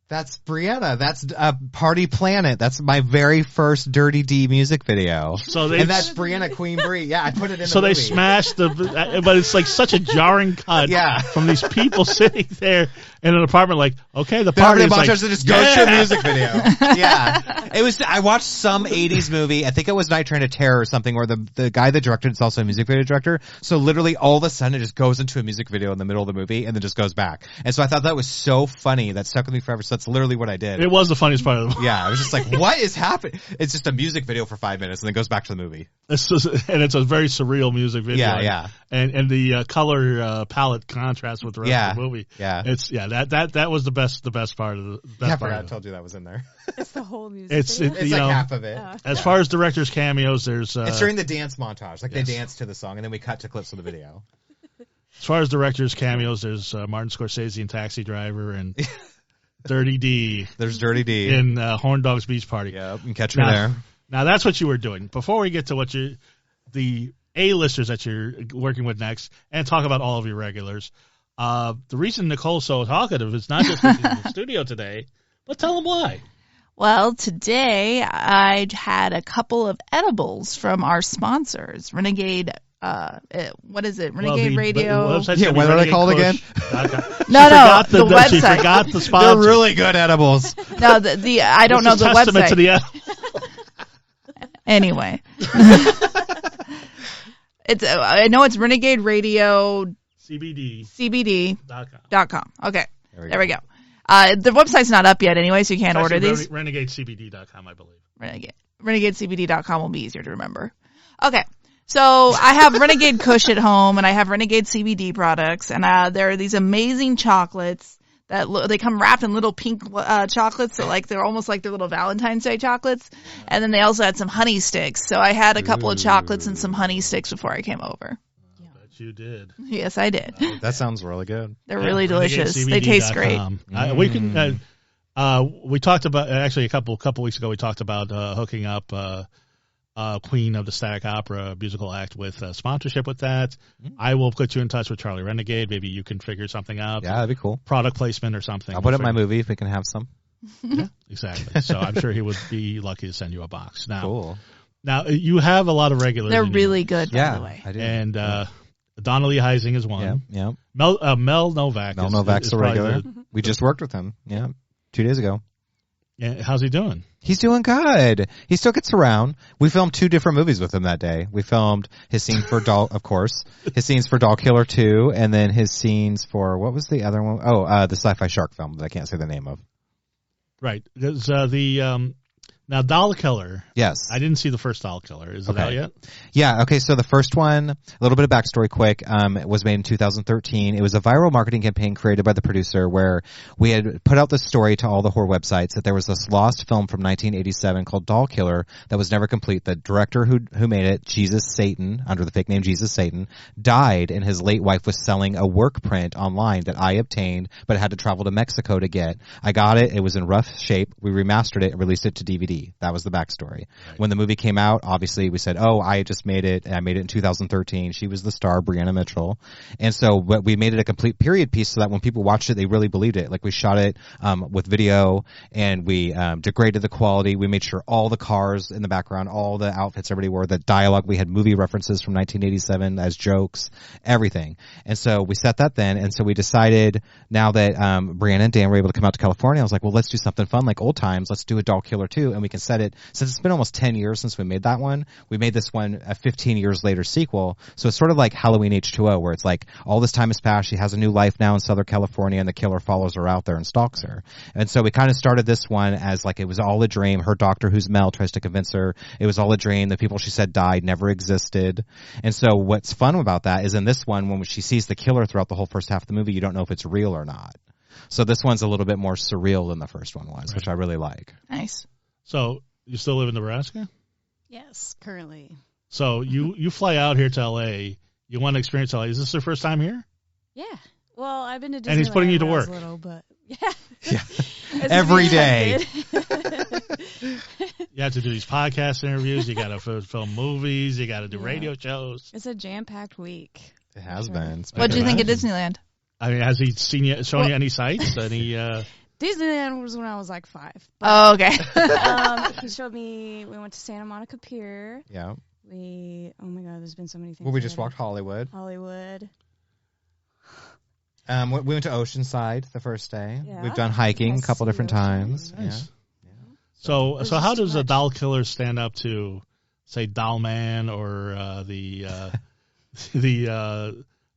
That's Breana. That's Party Planet. That's my very first Dirty D music video. And that's Breana Queen Brie. Yeah, I put it in the movie. So they smashed but it's like such a jarring cut from these people sitting there in an apartment like, okay, the party is like, just goes to a music video. Yeah. It was, I watched some 80s movie, I think it was Night Train to Terror or something, where the guy that directed it's also a music video director. So literally all of a sudden it just goes into a music video in the middle of the movie and then just goes back. And so I thought that was so funny. That stuck with me forever. So that's literally what I did. It was the funniest part of the movie. Yeah, I was just like, what is happening? It's just a music video for 5 minutes and then goes back to the movie. And it's a very surreal music video. Yeah. And the color palette contrasts with the rest of the movie. Yeah. It's that was the best part of the best part. I told you that was in there. It's the whole music. It's like half of it. As far as directors' cameos, there's it's during the dance montage. Like they dance to the song and then we cut to clips of the video. As far as directors' cameos, there's Martin Scorsese in Taxi Driver and Dirty D. There's Dirty D in Horndog's Beach Party. Yeah, you can catch me there. Now that's what you were doing. Before we get to the A-listers that you're working with next and talk about all of your regulars, the reason Nicole's so talkative is not just that she's in the studio today, but tell them why. Well, today I had a couple of edibles from our sponsors, Renegade. What is it? Renegade Radio. What are they called again? No, the website. She forgot the sponsor. They're really good edibles. No, I don't know the website. To the Anyway, I know it's Renegade Radio CBD.com. Okay, there we go. The website's not up yet anyway, so you can't order these. RenegadeCBD.com, I believe. RenegadeCBD.com will be easier to remember. Okay. So I have Renegade Kush at home, and I have Renegade CBD products, and there are these amazing chocolates that they come wrapped in little pink chocolates, so like they're almost like their little Valentine's Day chocolates. And then they also had some honey sticks. So I had a couple of chocolates and some honey sticks before I came over. I bet you did. Yes, I did. That sounds really good. They're really delicious. They taste great. We can. We talked about actually a couple weeks ago. We talked about hooking up. Queen of the Static Opera musical act with sponsorship with that. I will put you in touch with Charlie Renegade. Maybe you can figure something out. Yeah, that'd be cool. Product placement or something. I'll put it in my movie if we can have some. Yeah, exactly. So I'm sure he would be lucky to send you a box. Cool. Now you have a lot of regulars. They're really good, by the way. I do. And Donnelly Heising is one. Yeah. Mel Novak. Mel Novak's a regular. We just worked with him. Yeah, 2 days ago. Yeah, how's he doing? He's doing good. He still gets around. We filmed 2 different movies with him that day. We filmed his scene for Doll, of course, his scenes for Doll Killer 2, and then his scenes for, what was the other one? Oh, the sci-fi shark film that I can't say the name of. Right. There's now Doll Killer. Yes. I didn't see the first Doll Killer. Is it out yet? Yeah. Okay. So the first one, a little bit of backstory quick, it was made in 2013. It was a viral marketing campaign created by the producer where we had put out the story to all the horror websites that there was this lost film from 1987 called Doll Killer that was never complete. The director who made it, Jesus Satan, under the fake name Jesus Satan, died, and his late wife was selling a work print online that I obtained but had to travel to Mexico to get. I got it. It was in rough shape. We remastered it and released it to DVD CD. That was the backstory. Right. When the movie came out, obviously we said, oh, I just made it. I made it in 2013. She was the star, Breana Mitchell. And so we made it a complete period piece so that when people watched it, they really believed it. Like we shot it with video, and we degraded the quality. We made sure all the cars in the background, all the outfits everybody wore, the dialogue, we had movie references from 1987 as jokes, everything. And so we set that then. And so we decided now that Breana and Dan were able to come out to California, I was like, well, let's do something fun like old times. Let's do a doll killer too. And we can set it, since it's been almost 10 years since we made that one, we made this one a 15 years later sequel. So it's sort of like Halloween H2O, where it's like all this time has passed. She has a new life now in Southern California, and the killer follows her out there and stalks her. And so we kind of started this one as like it was all a dream. Her doctor, who's Mel, tries to convince her it was all a dream. The people she said died never existed. And so what's fun about that is in this one, when she sees the killer throughout the whole first half of the movie, you don't know if it's real or not. So this one's a little bit more surreal than the first one was, which I really like. Nice. So you still live in Nebraska? Yes, currently. So you fly out here to L.A. You want to experience L.A. Is this your first time here? Yeah. Well, I've been to Disneyland and he's putting you to when I work. was little, but Yeah. Every day. You have to do these podcast interviews. You got to film movies. You got to do radio shows. It's a jam-packed week. It has been. What do you think of Disneyland? I mean, has he shown you any sights? Disneyland was when I was like 5. Oh, okay. He showed me. We went to Santa Monica Pier. Yeah. Oh my God, there's been so many things. Well, we just walked Hollywood. We went to Oceanside the first day. Yeah. We've done hiking a couple different times. Nice. Yeah. So how does a doll killer stand up to, say, Doll Man or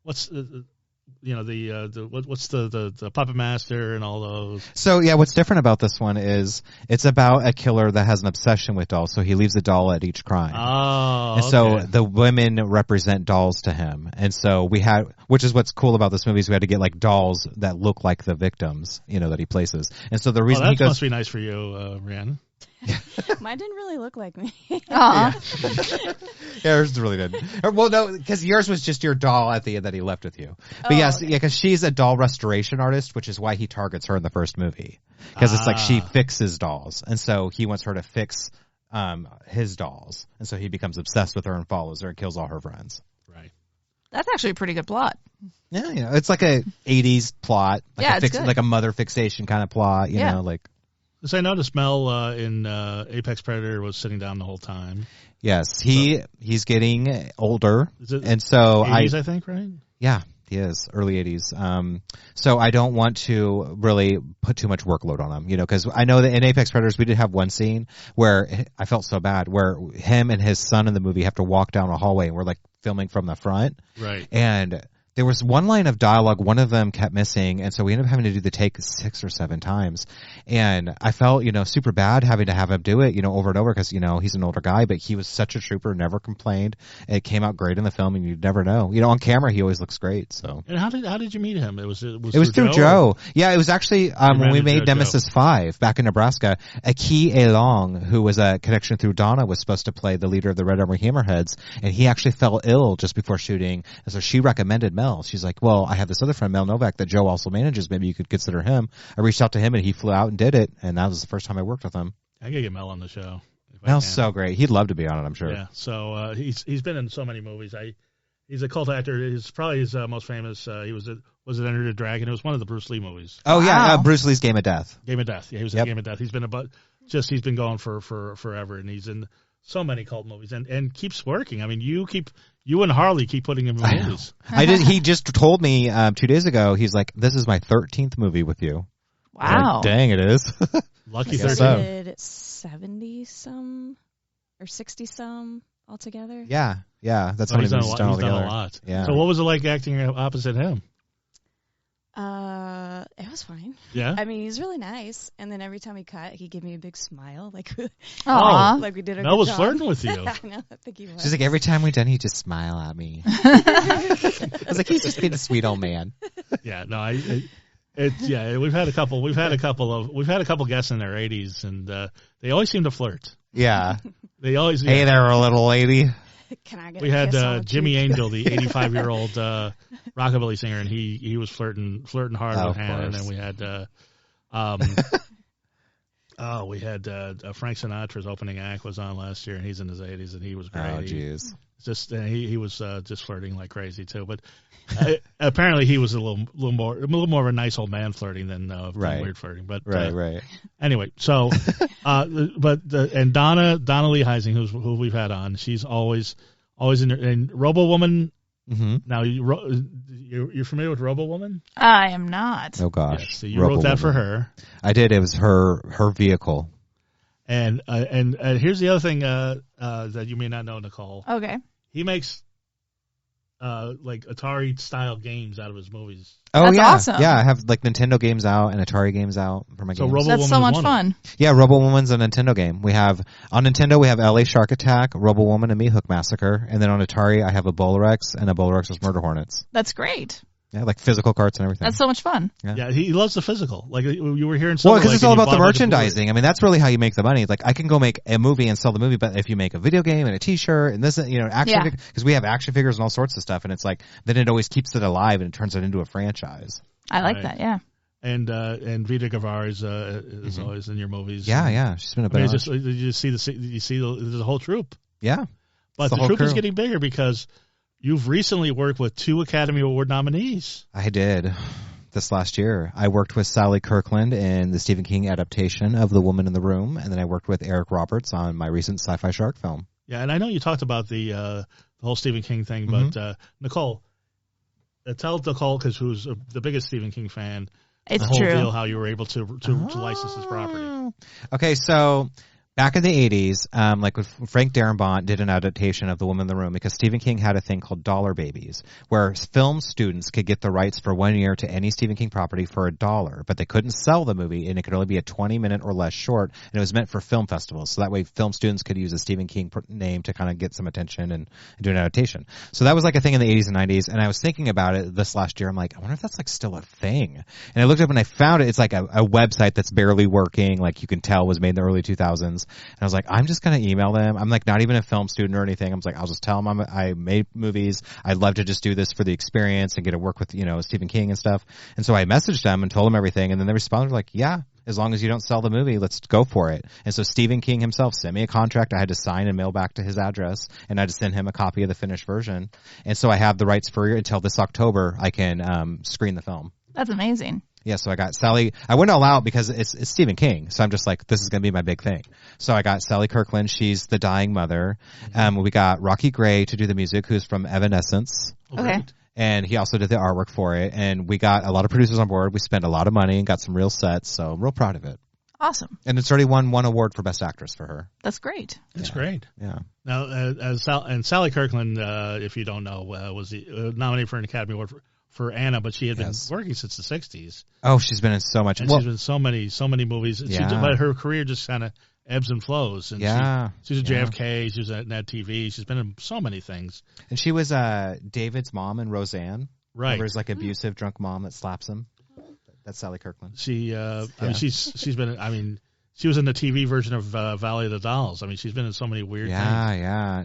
what's the Puppet Master and all those? So yeah, what's different about this one is it's about a killer that has an obsession with dolls, so he leaves a doll at each crime. Oh, and so the women represent dolls to him, and so which is what's cool about this movie is we had to get like dolls that look like the victims, that he places. And so the reason that must be nice for you, Rhiannon. Mine didn't really look like me. Yeah, yours really didn't. Well, no, because yours was just your doll at the end that he left with you. But yes, okay. Yeah, because she's a doll restoration artist, which is why he targets her in the first movie. Because it's like she fixes dolls, and so he wants her to fix his dolls, and so he becomes obsessed with her and follows her and kills all her friends. Right. That's actually a pretty good plot. Yeah, it's like a 80s plot, like it's good. like a mother fixation kind of plot, you know, like. So I noticed Mel in Apex Predator was sitting down the whole time. Yes, he's getting older, and so 80s, I think, right? Yeah, he is early 80s. So I don't want to really put too much workload on him, because I know that in Apex Predators we did have one scene where I felt so bad, where him and his son in the movie have to walk down a hallway, and we're like filming from the front, right? And there was one line of dialogue, one of them kept missing, and so we ended up having to do the take 6 or 7 times. And I felt, super bad having to have him do it, over and over because, he's an older guy, but he was such a trooper, never complained. It came out great in the film, and you'd never know. On camera, he always looks great. So. And how did you meet him? It was through Joe. Yeah, it was actually when we made Nemesis 5 back in Nebraska. Aki Elong, who was a connection through Donna, was supposed to play the leader of the Red Army Hammerheads, and he actually fell ill just before shooting, and so she recommended Mel. She's like, well, I have this other friend, Mel Novak, that Joe also manages. Maybe you could consider him. I reached out to him, and he flew out and did it, and that was the first time I worked with him. I gotta get Mel on the show. Mel's so great. He'd love to be on it, I'm sure. Yeah. So he's been in so many movies. He's a cult actor. He's probably his most famous. He was it Enter the Dragon? It was one of the Bruce Lee movies. Oh yeah, Bruce Lee's Game of Death. Game of Death. Yeah, he was in Game of Death. He's been he's been going for forever, and he's in so many cult movies and keeps working. I mean, you and Harley keep putting him in movies. He just told me 2 days ago. He's like, "This is my 13th movie with you." Wow. Like, dang, it is. Lucky 13. So. Did 70-some or 60-some altogether? Yeah. That's how many movies he's done altogether. He's done a lot. Yeah. So what was it like acting opposite him? It was fine. Yeah. I mean, he's really nice, and then every time he cut, he'd give me a big smile, like we did a Mel was job. flirting with you. I know, I think he was. She's like, every time we're done, he'd just smile at me. I was like, he's just being a sweet old man. Yeah, no, we've had a couple guests in their 80s, and they always seem to flirt. Yeah. They always. Hey there, little lady. Can I get we had Jimmy Angel, the 85-year-old rockabilly singer, and he was flirting hard with Hannah, and then we had We had Frank Sinatra's opening act was on last year, and he's in his 80s, and he was great. Oh, jeez. He was just flirting like crazy too. But apparently, he was a little more of a nice old man flirting than weird flirting. But Right. Anyway, so and Donna Lee Heising, who we've had on, she's always in there. And Robo Woman. Mm-hmm. Now you're familiar with Robo Woman? I am not. Oh gosh. Yes, so you wrote that for her. I did. It was her vehicle. And here's the other thing that you may not know, Nicole. Okay. He makes like Atari style games out of his movies. Oh, That's yeah. awesome. Yeah, I have like Nintendo games out and Atari games out for my games. That's so much fun. Yeah, Robo Woman's a Nintendo game. On Nintendo we have LA Shark Attack, Robo Woman, and Meat Hook Massacre, and then on Atari I have a Bolarex and a Bolarex's Murder Hornets. That's great. Yeah, like physical carts and everything. That's so much fun. Yeah, he loves the physical. Like you were hearing. Well, because it's all about the merchandising. I mean, that's really how you make the money. Like I can go make a movie and sell the movie, but if you make a video game and a T-shirt and this, action, because we have action figures and all sorts of stuff, and it's like then it always keeps it alive and it turns it into a franchise. I like that. Yeah. And Vita Guevara is always in your movies. Yeah, she's been a bit. You see the whole troupe. Yeah, but the troupe is getting bigger because you've recently worked with 2 Academy Award nominees. I did. This last year, I worked with Sally Kirkland in the Stephen King adaptation of The Woman in the Room, and then I worked with Eric Roberts on my recent sci-fi shark film. Yeah, and I know you talked about the whole Stephen King thing, but Nicole, tell Nicole, because who's the biggest Stephen King fan, it's the whole true. Deal, how you were able to license his property. Okay, so back in the 80s, like when Frank Darabont did an adaptation of The Woman in the Room, because Stephen King had a thing called dollar babies, where film students could get the rights for 1 year to any Stephen King property for $1, but they couldn't sell the movie, and it could only be a 20-minute or less short, and it was meant for film festivals, so that way film students could use a Stephen King name to kind of get some attention and do an adaptation. So that was like a thing in the 80s and 90s, and I was thinking about it this last year. I'm like, I wonder if that's like still a thing. And I looked up and I found it. It's like a website that's barely working, like you can tell was made in the early 2000s. And I was like, I'm just going to email them. I'm like not even a film student or anything. I'm like, I'll just tell them I made movies. I'd love to just do this for the experience and get to work with, Stephen King and stuff. And so I messaged them and told them everything. And then they responded like, yeah, as long as you don't sell the movie, let's go for it. And so Stephen King himself sent me a contract I had to sign and mail back to his address. And I had to send him a copy of the finished version. And so I have the rights for until this October. I can screen the film. That's amazing. Yeah, so I got Sally. I wouldn't allow it because it's Stephen King. So I'm just like, this is going to be my big thing. So I got Sally Kirkland. She's the dying mother. We got Rocky Gray to do the music, who's from Evanescence. Okay. And he also did the artwork for it. And we got a lot of producers on board. We spent a lot of money and got some real sets. So I'm real proud of it. Awesome. And it's already won one award for Best Actress for her. That's great. That's great. Yeah. Now, Sally Kirkland, if you don't know, was nominated for an Academy Award for Anna, but she had been working since the 60s. Oh, she's been in so much. And she's been in so many movies. Yeah. But her career just kind of ebbs and flows. And she was at JFK. She was at Net TV. She's been in so many things. And she was David's mom in Roseanne. Right. Remember his like abusive drunk mom that slaps him? That's Sally Kirkland. She she's been. I mean, she was in the TV version of Valley of the Dolls. I mean, she's been in so many weird things. Yeah.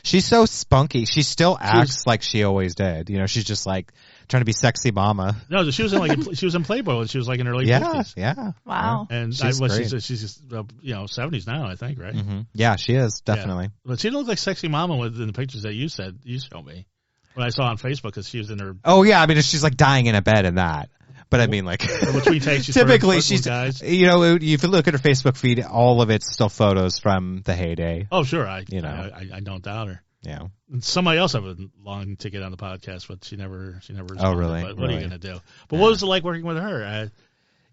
She's so spunky. She still acts like she always did. She's just like trying to be sexy mama. No, she was in Playboy when she was like in her late 50s. Yeah. Wow. And she's 70s now, I think, right? Mm-hmm. Yeah, she is definitely. Yeah. But she didn't look like sexy mama in the pictures that you showed me when I saw on Facebook because she was in her. Oh yeah, I mean she's like dying in a bed in that. But I mean, like, typically she's, if you look at her Facebook feed, all of it's still photos from the heyday. Oh, sure. I don't doubt her. Yeah. And somebody else I would long to get on the podcast, but she never responded. Oh, really? But what are you going to do? But what was it like working with her?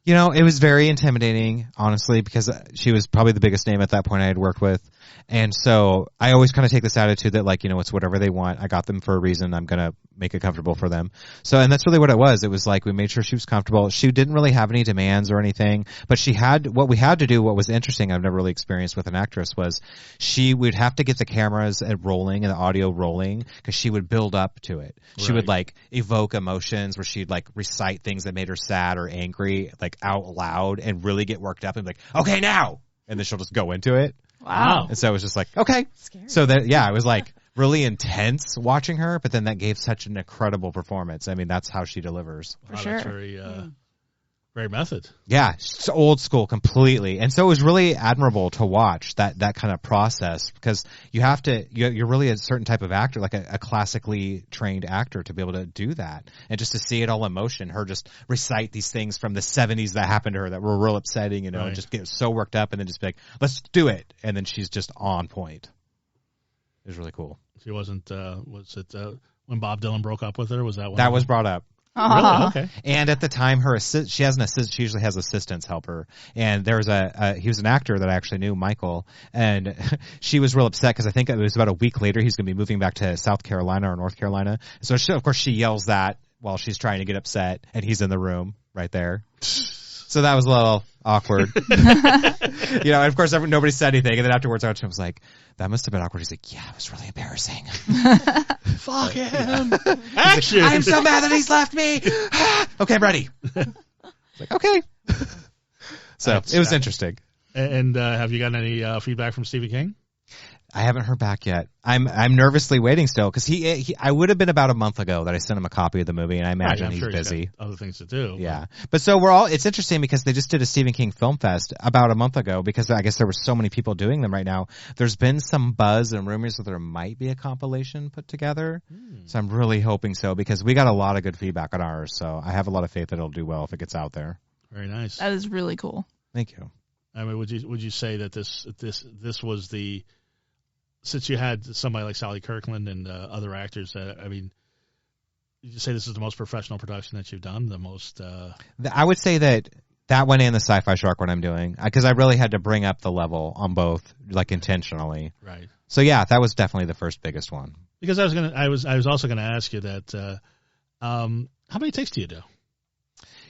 It was very intimidating, honestly, because she was probably the biggest name at that point I had worked with. And so I always kind of take this attitude that, like, it's whatever they want. I got them for a reason. I'm going to make it comfortable for them. So, and that's really what it was. It was like we made sure she was comfortable. She didn't really have any demands or anything, but what we had to do, what was interesting, I've never really experienced with an actress, was she would have to get the cameras rolling and the audio rolling because she would build up to it. Right. She would, like, evoke emotions where she'd, like, recite things that made her sad or angry, like, out loud and really get worked up and be like, okay, now! And then she'll just go into it. Wow. And so it was just like, okay. Scary. So that, it was like really intense watching her, but then that gave such an incredible performance. I mean, that's how she delivers. For sure. That's very, Very method. Yeah, it's old school completely. And so it was really admirable to watch that kind of process, because you're really a certain type of actor, like a classically trained actor, to be able to do that. And just to see it all in motion, her just recite these things from the 70s that happened to her that were real upsetting, and just get so worked up and then just be like, let's do it. And then she's just on point. It was really cool. She wasn't, was it when Bob Dylan broke up with her? Was that one? That was brought up. Really? Okay. And at the time, she has an assistant. She usually has assistants help her. And there was he was an actor that I actually knew, Michael, and she was real upset because I think it was about a week later he's going to be moving back to South Carolina or North Carolina. So of course she yells that while she's trying to get upset, and he's in the room right there. So that was a little awkward. And of course nobody said anything. And then afterwards I was like, that must have been awkward. He's like, yeah, it was really embarrassing. Fuck him. Action. Like, I am so mad that he's left me. Okay, I'm ready. It's like, okay. So it was interesting. And have you gotten any feedback from Stephen King? I haven't heard back yet. I'm nervously waiting still, because I would have been about a month ago that I sent him a copy of the movie, and I imagine I'm he's sure busy. He's got other things to do. Yeah. But so it's interesting because they just did a Stephen King Film Fest about a month ago, because I guess there were so many people doing them right now. There's been some buzz and rumors that there might be a compilation put together. So I'm really hoping so, because we got a lot of good feedback on ours. So I have a lot of faith that it'll do well if it gets out there. Very nice. That is really cool. Thank you. I mean, would you say that this was the, since you had somebody like Sally Kirkland and other actors, I mean, did you say this is the most professional production that you've done? The most? I would say that one and the Sci-Fi Shark one I'm doing, because I really had to bring up the level on both, like intentionally. Right. So yeah, that was definitely the first biggest one. Because I was also gonna ask you that, how many takes do you do?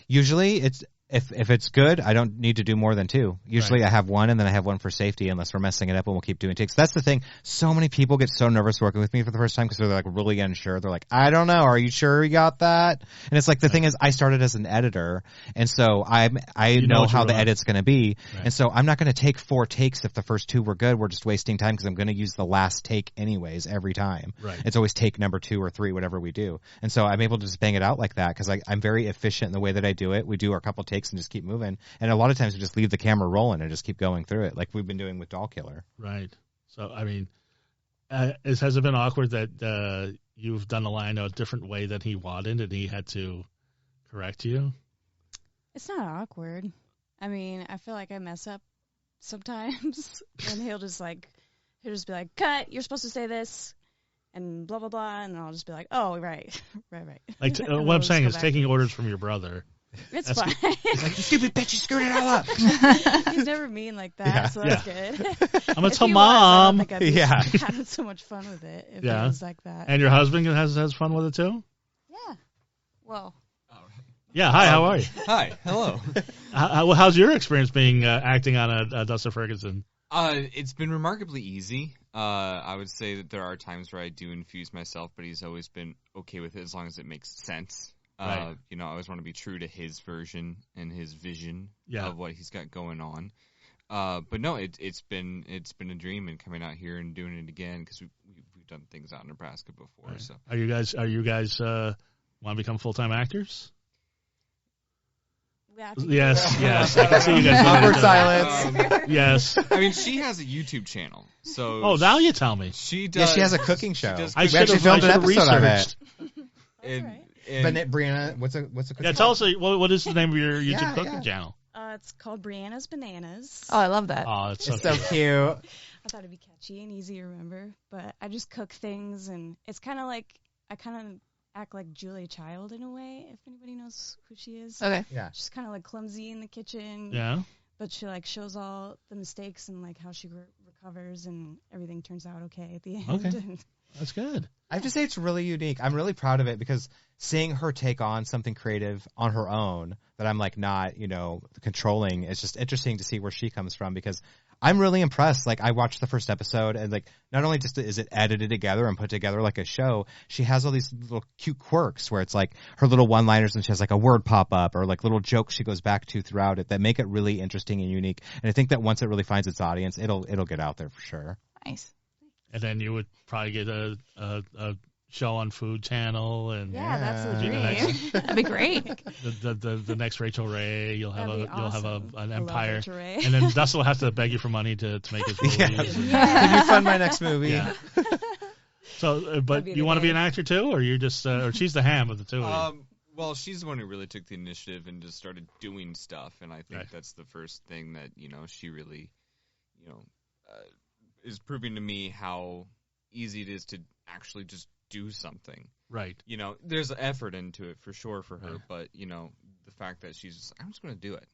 Usually it's. If it's good, I don't need to do more than 2. Usually Right. I have 1, and then I have 1 for safety, unless we're messing it up, and we'll keep doing takes. That's the thing. So many people get so nervous working with me for the first time because they're like really unsure. They're like, I don't know. Are you sure you got that? And it's like, the thing is, I started as an editor, and so I know how the edit's going to be. Right. And so I'm not going to take 4 takes if the first 2 were good. We're just wasting time, because I'm going to use the last take anyways every time. Right. It's always take number 2 or 3, whatever we do. And so I'm able to just bang it out like that, because I'm very efficient in the way that I do it. We do our couple takes and just keep moving. And a lot of times we just leave the camera rolling and just keep going through it, like we've been doing with Doll Killer. Right. So, I mean, has it been awkward that you've done the line a different way than he wanted and he had to correct you? It's not awkward. I mean, I feel like I mess up sometimes, and he'll just be like, cut, you're supposed to say this, and blah, blah, blah, and I'll just be like, oh, right. Like, what I'm saying is taking orders from your brother. It's fine. Like, you stupid bitch, you screwed it all up. He's never mean like that, so that's good. I'm going to tell Mom. I don't think I'd be having so much fun with it if it was like that. And your husband has fun with it too? Yeah. Well. Yeah, hi, how are you? Hi, hello. How's your experience being acting on a Dustin Ferguson? It's been remarkably easy. I would say that there are times where I do infuse myself, but he's always been okay with it as long as it makes sense. Right. I always want to be true to his version and his vision of what he's got going on. But no, it's been a dream, and coming out here and doing it again, because we've done things out in Nebraska before. Right. So are you guys want to become full-time actors? Yes. I can see you guys. Awkward silence. Yes. I mean, she has a YouTube channel, so. Oh, now you tell me. She does. Yeah, she has a cooking show. I we actually filmed an episode of it. Breana, what's a cooking? Yeah, tell us what is the name of your YouTube cooking channel? It's called Breanas Bananas. Oh, I love that. Oh, it's so cute. I thought it'd be catchy and easy to remember, but I just cook things, and it's kind of like I kind of act like Julia Child in a way, if anybody knows who she is. Okay. Yeah. She's kind of like clumsy in the kitchen. Yeah. But she shows all the mistakes and how she recovers, and everything turns out okay at the end. Okay. That's good. I have to say it's really unique. I'm really proud of it, because seeing her take on something creative on her own that I'm not, controlling, it's just interesting to see where she comes from, because I'm really impressed. I watched the first episode, and not only just is it edited together and put together like a show, she has all these little cute quirks where it's her little one-liners, and she has a word pop up or little jokes she goes back to throughout it that make it really interesting and unique. And I think that once it really finds its audience, it'll get out there for sure. Nice. And then you would probably get a show on Food Channel, and Yeah, that's the Yeah. dream. That'd be great. the next Rachel Ray, you'll have That'd be awesome. an I love empire, Rachel Ray. and then Dustin will have to beg you for money to make his movies. Can you fund my next movie? Yeah. So, but That'd be you the want to be game. an actor too, or you're just, or she's the ham of the two of you? Well, she's the one who really took the initiative and just started doing stuff, and I think Right. that's the first thing that she really, is proving to me how easy it is to actually just do something. Right. There's effort into it for sure for her, Right. but the fact that she's just, I'm just going to do it.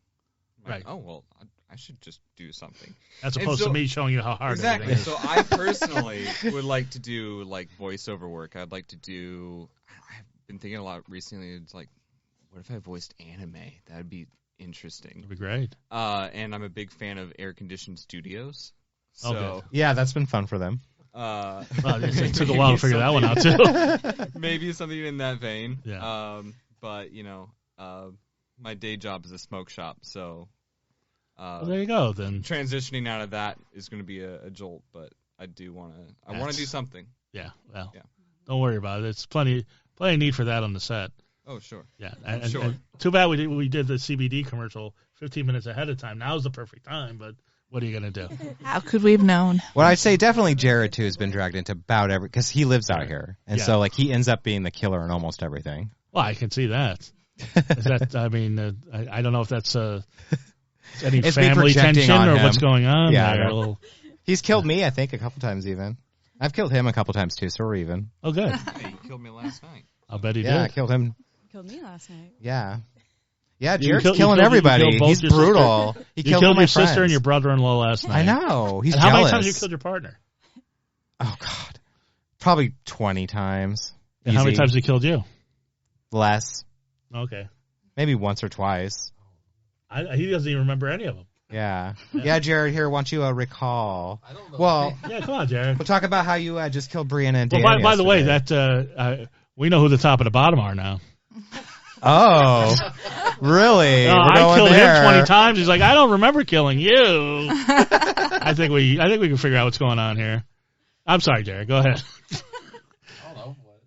I'm Right. like, oh well, I should just do something. As And opposed so- to me showing you how hard Exactly. everything is. So I personally would like to do like voiceover work. I'd like to do. I've been thinking a lot recently. It's like, what if I voiced anime? That'd be interesting. That'd be great. And I'm a big fan of air-conditioned studios. So Okay. Yeah, that's been fun for them. Well, it took a while to figure that one out too. maybe something in that vein. Yeah. But my day job is a smoke shop, so. Well, there you go. Then Transitioning out of that is going to be a jolt, but I do want to. I want to do something. yeah. Well, Yeah. don't worry about it. It's plenty need for that on the set. Oh, sure. Yeah. Sure. And too bad we did the CBD commercial 15 minutes ahead of time. Now's the perfect time, but what are you gonna do? How could we have known? Well, I'd say definitely Jarad too has been dragged into about every because he lives out here, and Yeah. so like he ends up being the killer in almost everything. Well, I can see that. Is that? I mean, I don't know if that's any It's me family projecting tension on or him. what's going on. Yeah, there. I A know. little- He's killed me, I think, a couple times even. I've killed him a couple times too, so we're even. Oh, good. Hey, you killed me last night. I'll bet he Yeah, I did. killed him. Killed me last night. Yeah. Yeah, You Jared's killed- you killing killed- you everybody. killed both He's your sister- brutal. He You killed, killed all my your sister friends. and your brother-in-law last night. I know. He's And how jealous. many times have you killed your partner? Oh God, probably 20 times. And how many Easy. times he killed you? Less? Okay. Maybe once or twice. He doesn't even remember any of them. Yeah. Yeah, Jared. Here, why don't you recall? I don't know. Well, Yeah, come on, Jared. we'll talk about how you just killed Breana and Well, Dan by the way, yesterday. that we know who the top and the bottom are now. Oh, really? We're I going killed there. him 20 times. He's like, I don't remember killing you. I think we can figure out what's going on here. I'm sorry, Jared. Go ahead. I don't know. What?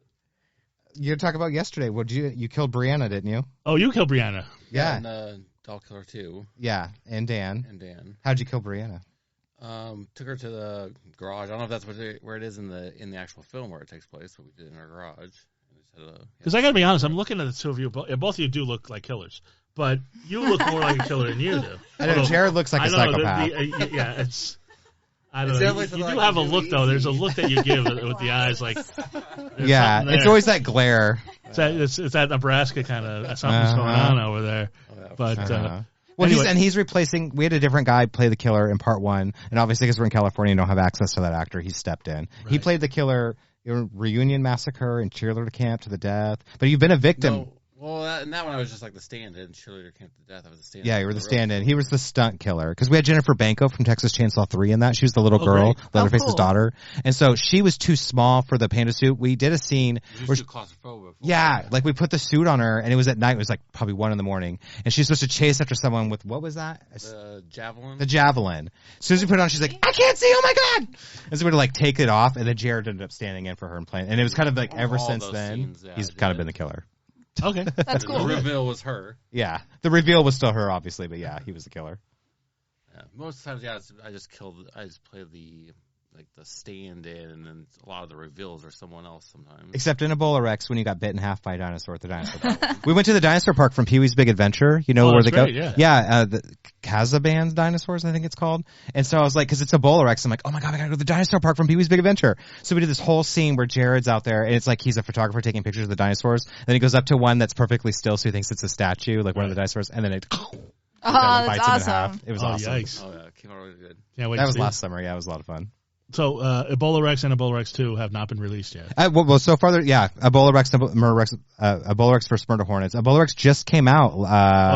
You talk about yesterday. What you killed Breana, didn't you? Oh, you killed Breana. Yeah. And Doll Killer 2 Yeah, and Dan. and Dan. How'd you kill Breana? Took her to the garage. I don't know if that's where it is in the actual film where it takes place, but we did it in our garage. Because I got to be honest, I'm looking at the two of you. Both of you do look like killers, but you look more like a killer than you do. I know Jared looks like a I don't know, psychopath. yeah, it's. I don't It's know. definitely You something do I have a can do look though. There's a easy. look that you give with the eyes, like. there's Yeah, something it's there. always that glare. It's that Nebraska kind of something's going Uh-huh. on over there. But Well, anyway. he's replacing. We had a different guy play the killer in part one, and obviously because we're in California and don't have access to that actor, he stepped in. He Right. played the killer in Reunion Massacre and Cheerleader Camp to the Death. But you've been a victim. No, well, that one I was just like the stand-in. Cheerleader Camp to Death. I was the stand-in. Yeah, you were the real stand-in. killer. He was the stunt killer because we had Jennifer Banco from Texas Chainsaw 3 in that. She was the little Oh, girl, great. Leatherface's cool. daughter, and so she was too small for the panda suit. We did a scene. You where used to claustrophobic. Yeah, like we put the suit on her, and it was at night. It was like probably 1 a.m, and she's supposed to chase after someone with what was that? The javelin. The javelin. As soon as we put it on, she's like, "I can't see! Oh my god!" And so we had to like take it off, and then Jared ended up standing in for her and playing. And it was kind of like ever All since those then, scenes, yeah, he's I kind of did. been the killer. Okay. That's The cool. reveal was her. Yeah, the reveal was still her, obviously, but yeah, he was the killer. Yeah. Most of the times, yeah, I just play the stand-in, and then a lot of the reveals are someone else sometimes. Except in Ebola Rex, when you got bit in half by a dinosaur at the dinosaur park. We went to the dinosaur park from Pee-wee's Big Adventure. You know Oh, where that's they great, go? yeah. The Kazaban dinosaurs, I think it's called. And so I was like, because it's Ebola Rex, I'm like, oh my god, I gotta go to the dinosaur park from Pee-wee's Big Adventure. So we did this whole scene where Jared's out there, and it's like he's a photographer taking pictures of the dinosaurs. Then he goes up to one that's perfectly still, so he thinks it's a statue, like one of the dinosaurs, and then it Oh, bites that's him in awesome. half. It was Oh, awesome. yikes. Oh yeah, it came out really good. Can't wait That to was see last summer. Yeah, it was a lot of fun. So, Ebola Rex and Ebola Rex 2 have not been released yet. Well, so far, Ebola Rex, Ebola Rex versus Murder Hornets. Ebola Rex just came out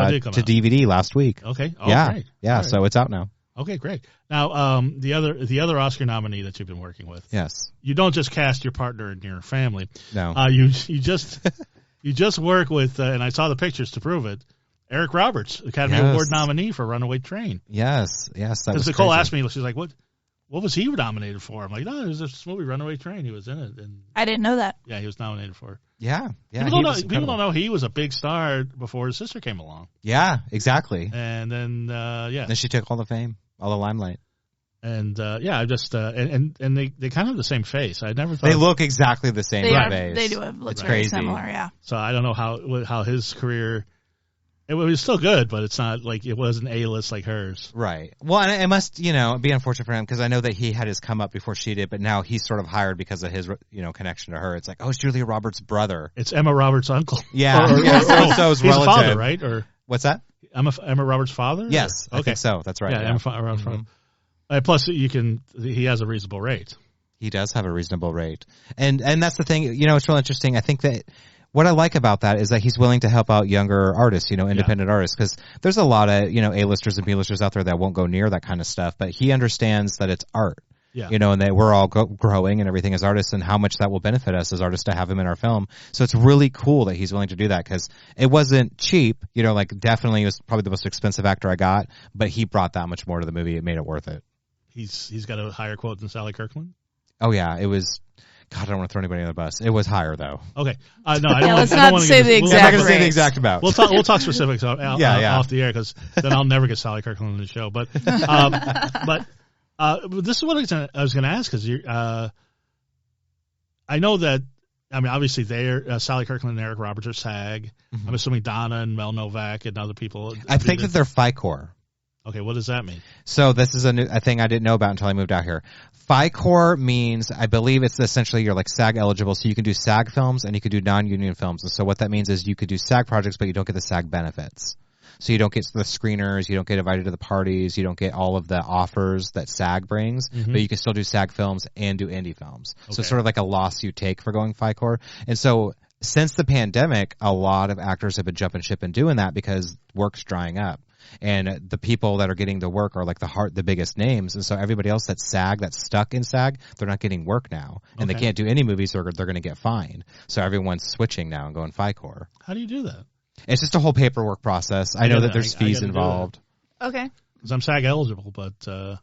it did come to out. DVD last week. Okay. Oh, yeah, great. yeah. All right. So it's out now. Okay, great. Now, the other Oscar nominee that you've been working with, Yes. you don't just cast your partner and your family. No. You just work with, and I saw the pictures to prove it. Eric Roberts, Academy Yes. Award nominee for Runaway Train. Yes. That Because was Nicole crazy. asked me, she's like, "What what was he nominated for? I'm like, no, it was this movie Runaway Train. He was in it, and I didn't know that. yeah, he was nominated for it. Yeah. People don't know he was a big star before his sister came along. Yeah, exactly. And then Then she took all the fame, all the limelight. And I just and they kind of have the same face. I never thought They look exactly the same. They do look It's very crazy. similar. Yeah. So I don't know how his career. It was still good, but it's not like it wasn't A-list like hers. Right. Well, and it must, be unfortunate for him because I know that he had his come up before she did, but now he's sort of hired because of his, connection to her. It's like, oh, it's Julia Roberts' brother. It's Emma Roberts' uncle. Yeah. So his he's relative. father, right? Or what's that? Emma Roberts' father? Yes. Okay. I think so. That's right. Yeah, Emma Roberts' father. Plus, he has a reasonable rate. He does have a reasonable rate. And that's the thing, it's real interesting. I think that what I like about that is that he's willing to help out younger artists, independent artists, because there's a lot of, A-listers and B-listers out there that won't go near that kind of stuff, but he understands that it's art, and that we're all growing and everything as artists and how much that will benefit us as artists to have him in our film. So it's really cool that he's willing to do that because it wasn't cheap, definitely it was probably the most expensive actor I got, but he brought that much more to the movie. It made it worth it. He's got a higher quote than Sally Kirkland? Oh, yeah. It was... God, I don't want to throw anybody on the bus. It was higher, though. Okay. No, I don't let's not say the exact I'm not going to say the rate. exact amount. We'll talk specifics off the air because then I'll never get Sally Kirkland on the show. But this is what I was going to ask because I know that, obviously Sally Kirkland and Eric Roberts are SAG. Mm-hmm. I'm assuming Donna and Mel Novak and other people. I think that they're FICOR. Okay, what does that mean? So this is a thing I didn't know about until I moved out here. FICOR means, I believe it's essentially you're like SAG eligible, so you can do SAG films and you can do non-union films. And so what that means is you could do SAG projects, but you don't get the SAG benefits. So you don't get the screeners, you don't get invited to the parties, you don't get all of the offers that SAG brings, but you can still do SAG films and do indie films. Okay. So it's sort of like a loss you take for going FICOR. And so since the pandemic, a lot of actors have been jumping ship and doing that because work's drying up. And the people that are getting the work are like the biggest names. And so everybody else that's SAG, that's stuck in SAG, they're not getting work now. And they can't do any movies or they're going to get fined. So everyone's switching now and going FICOR. How do you do that? It's just a whole paperwork process. I know that there's fees involved. Okay. Because I'm SAG eligible, but...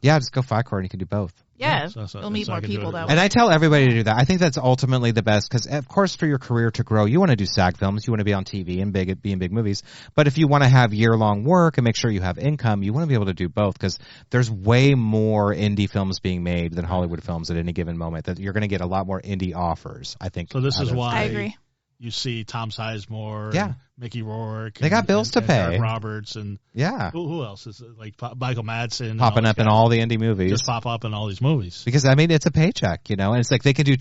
yeah, just go FICOR and you can do both. Yeah, you'll meet more people that way. And I tell everybody to do that. I think that's ultimately the best because, of course, for your career to grow, you want to do SAG films. You want to be on TV and be in big movies. But if you want to have year-long work and make sure you have income, you want to be able to do both because there's way more indie films being made than Hollywood films at any given moment. That you're going to get a lot more indie offers, I think. So this is why I agree. You see Tom Sizemore, and Mickey Rourke. They got bills to pay. Eric Roberts and who else is it? Like Michael Madsen popping up in all the indie movies. Just pop up in all these movies because it's a paycheck, and it's like they can do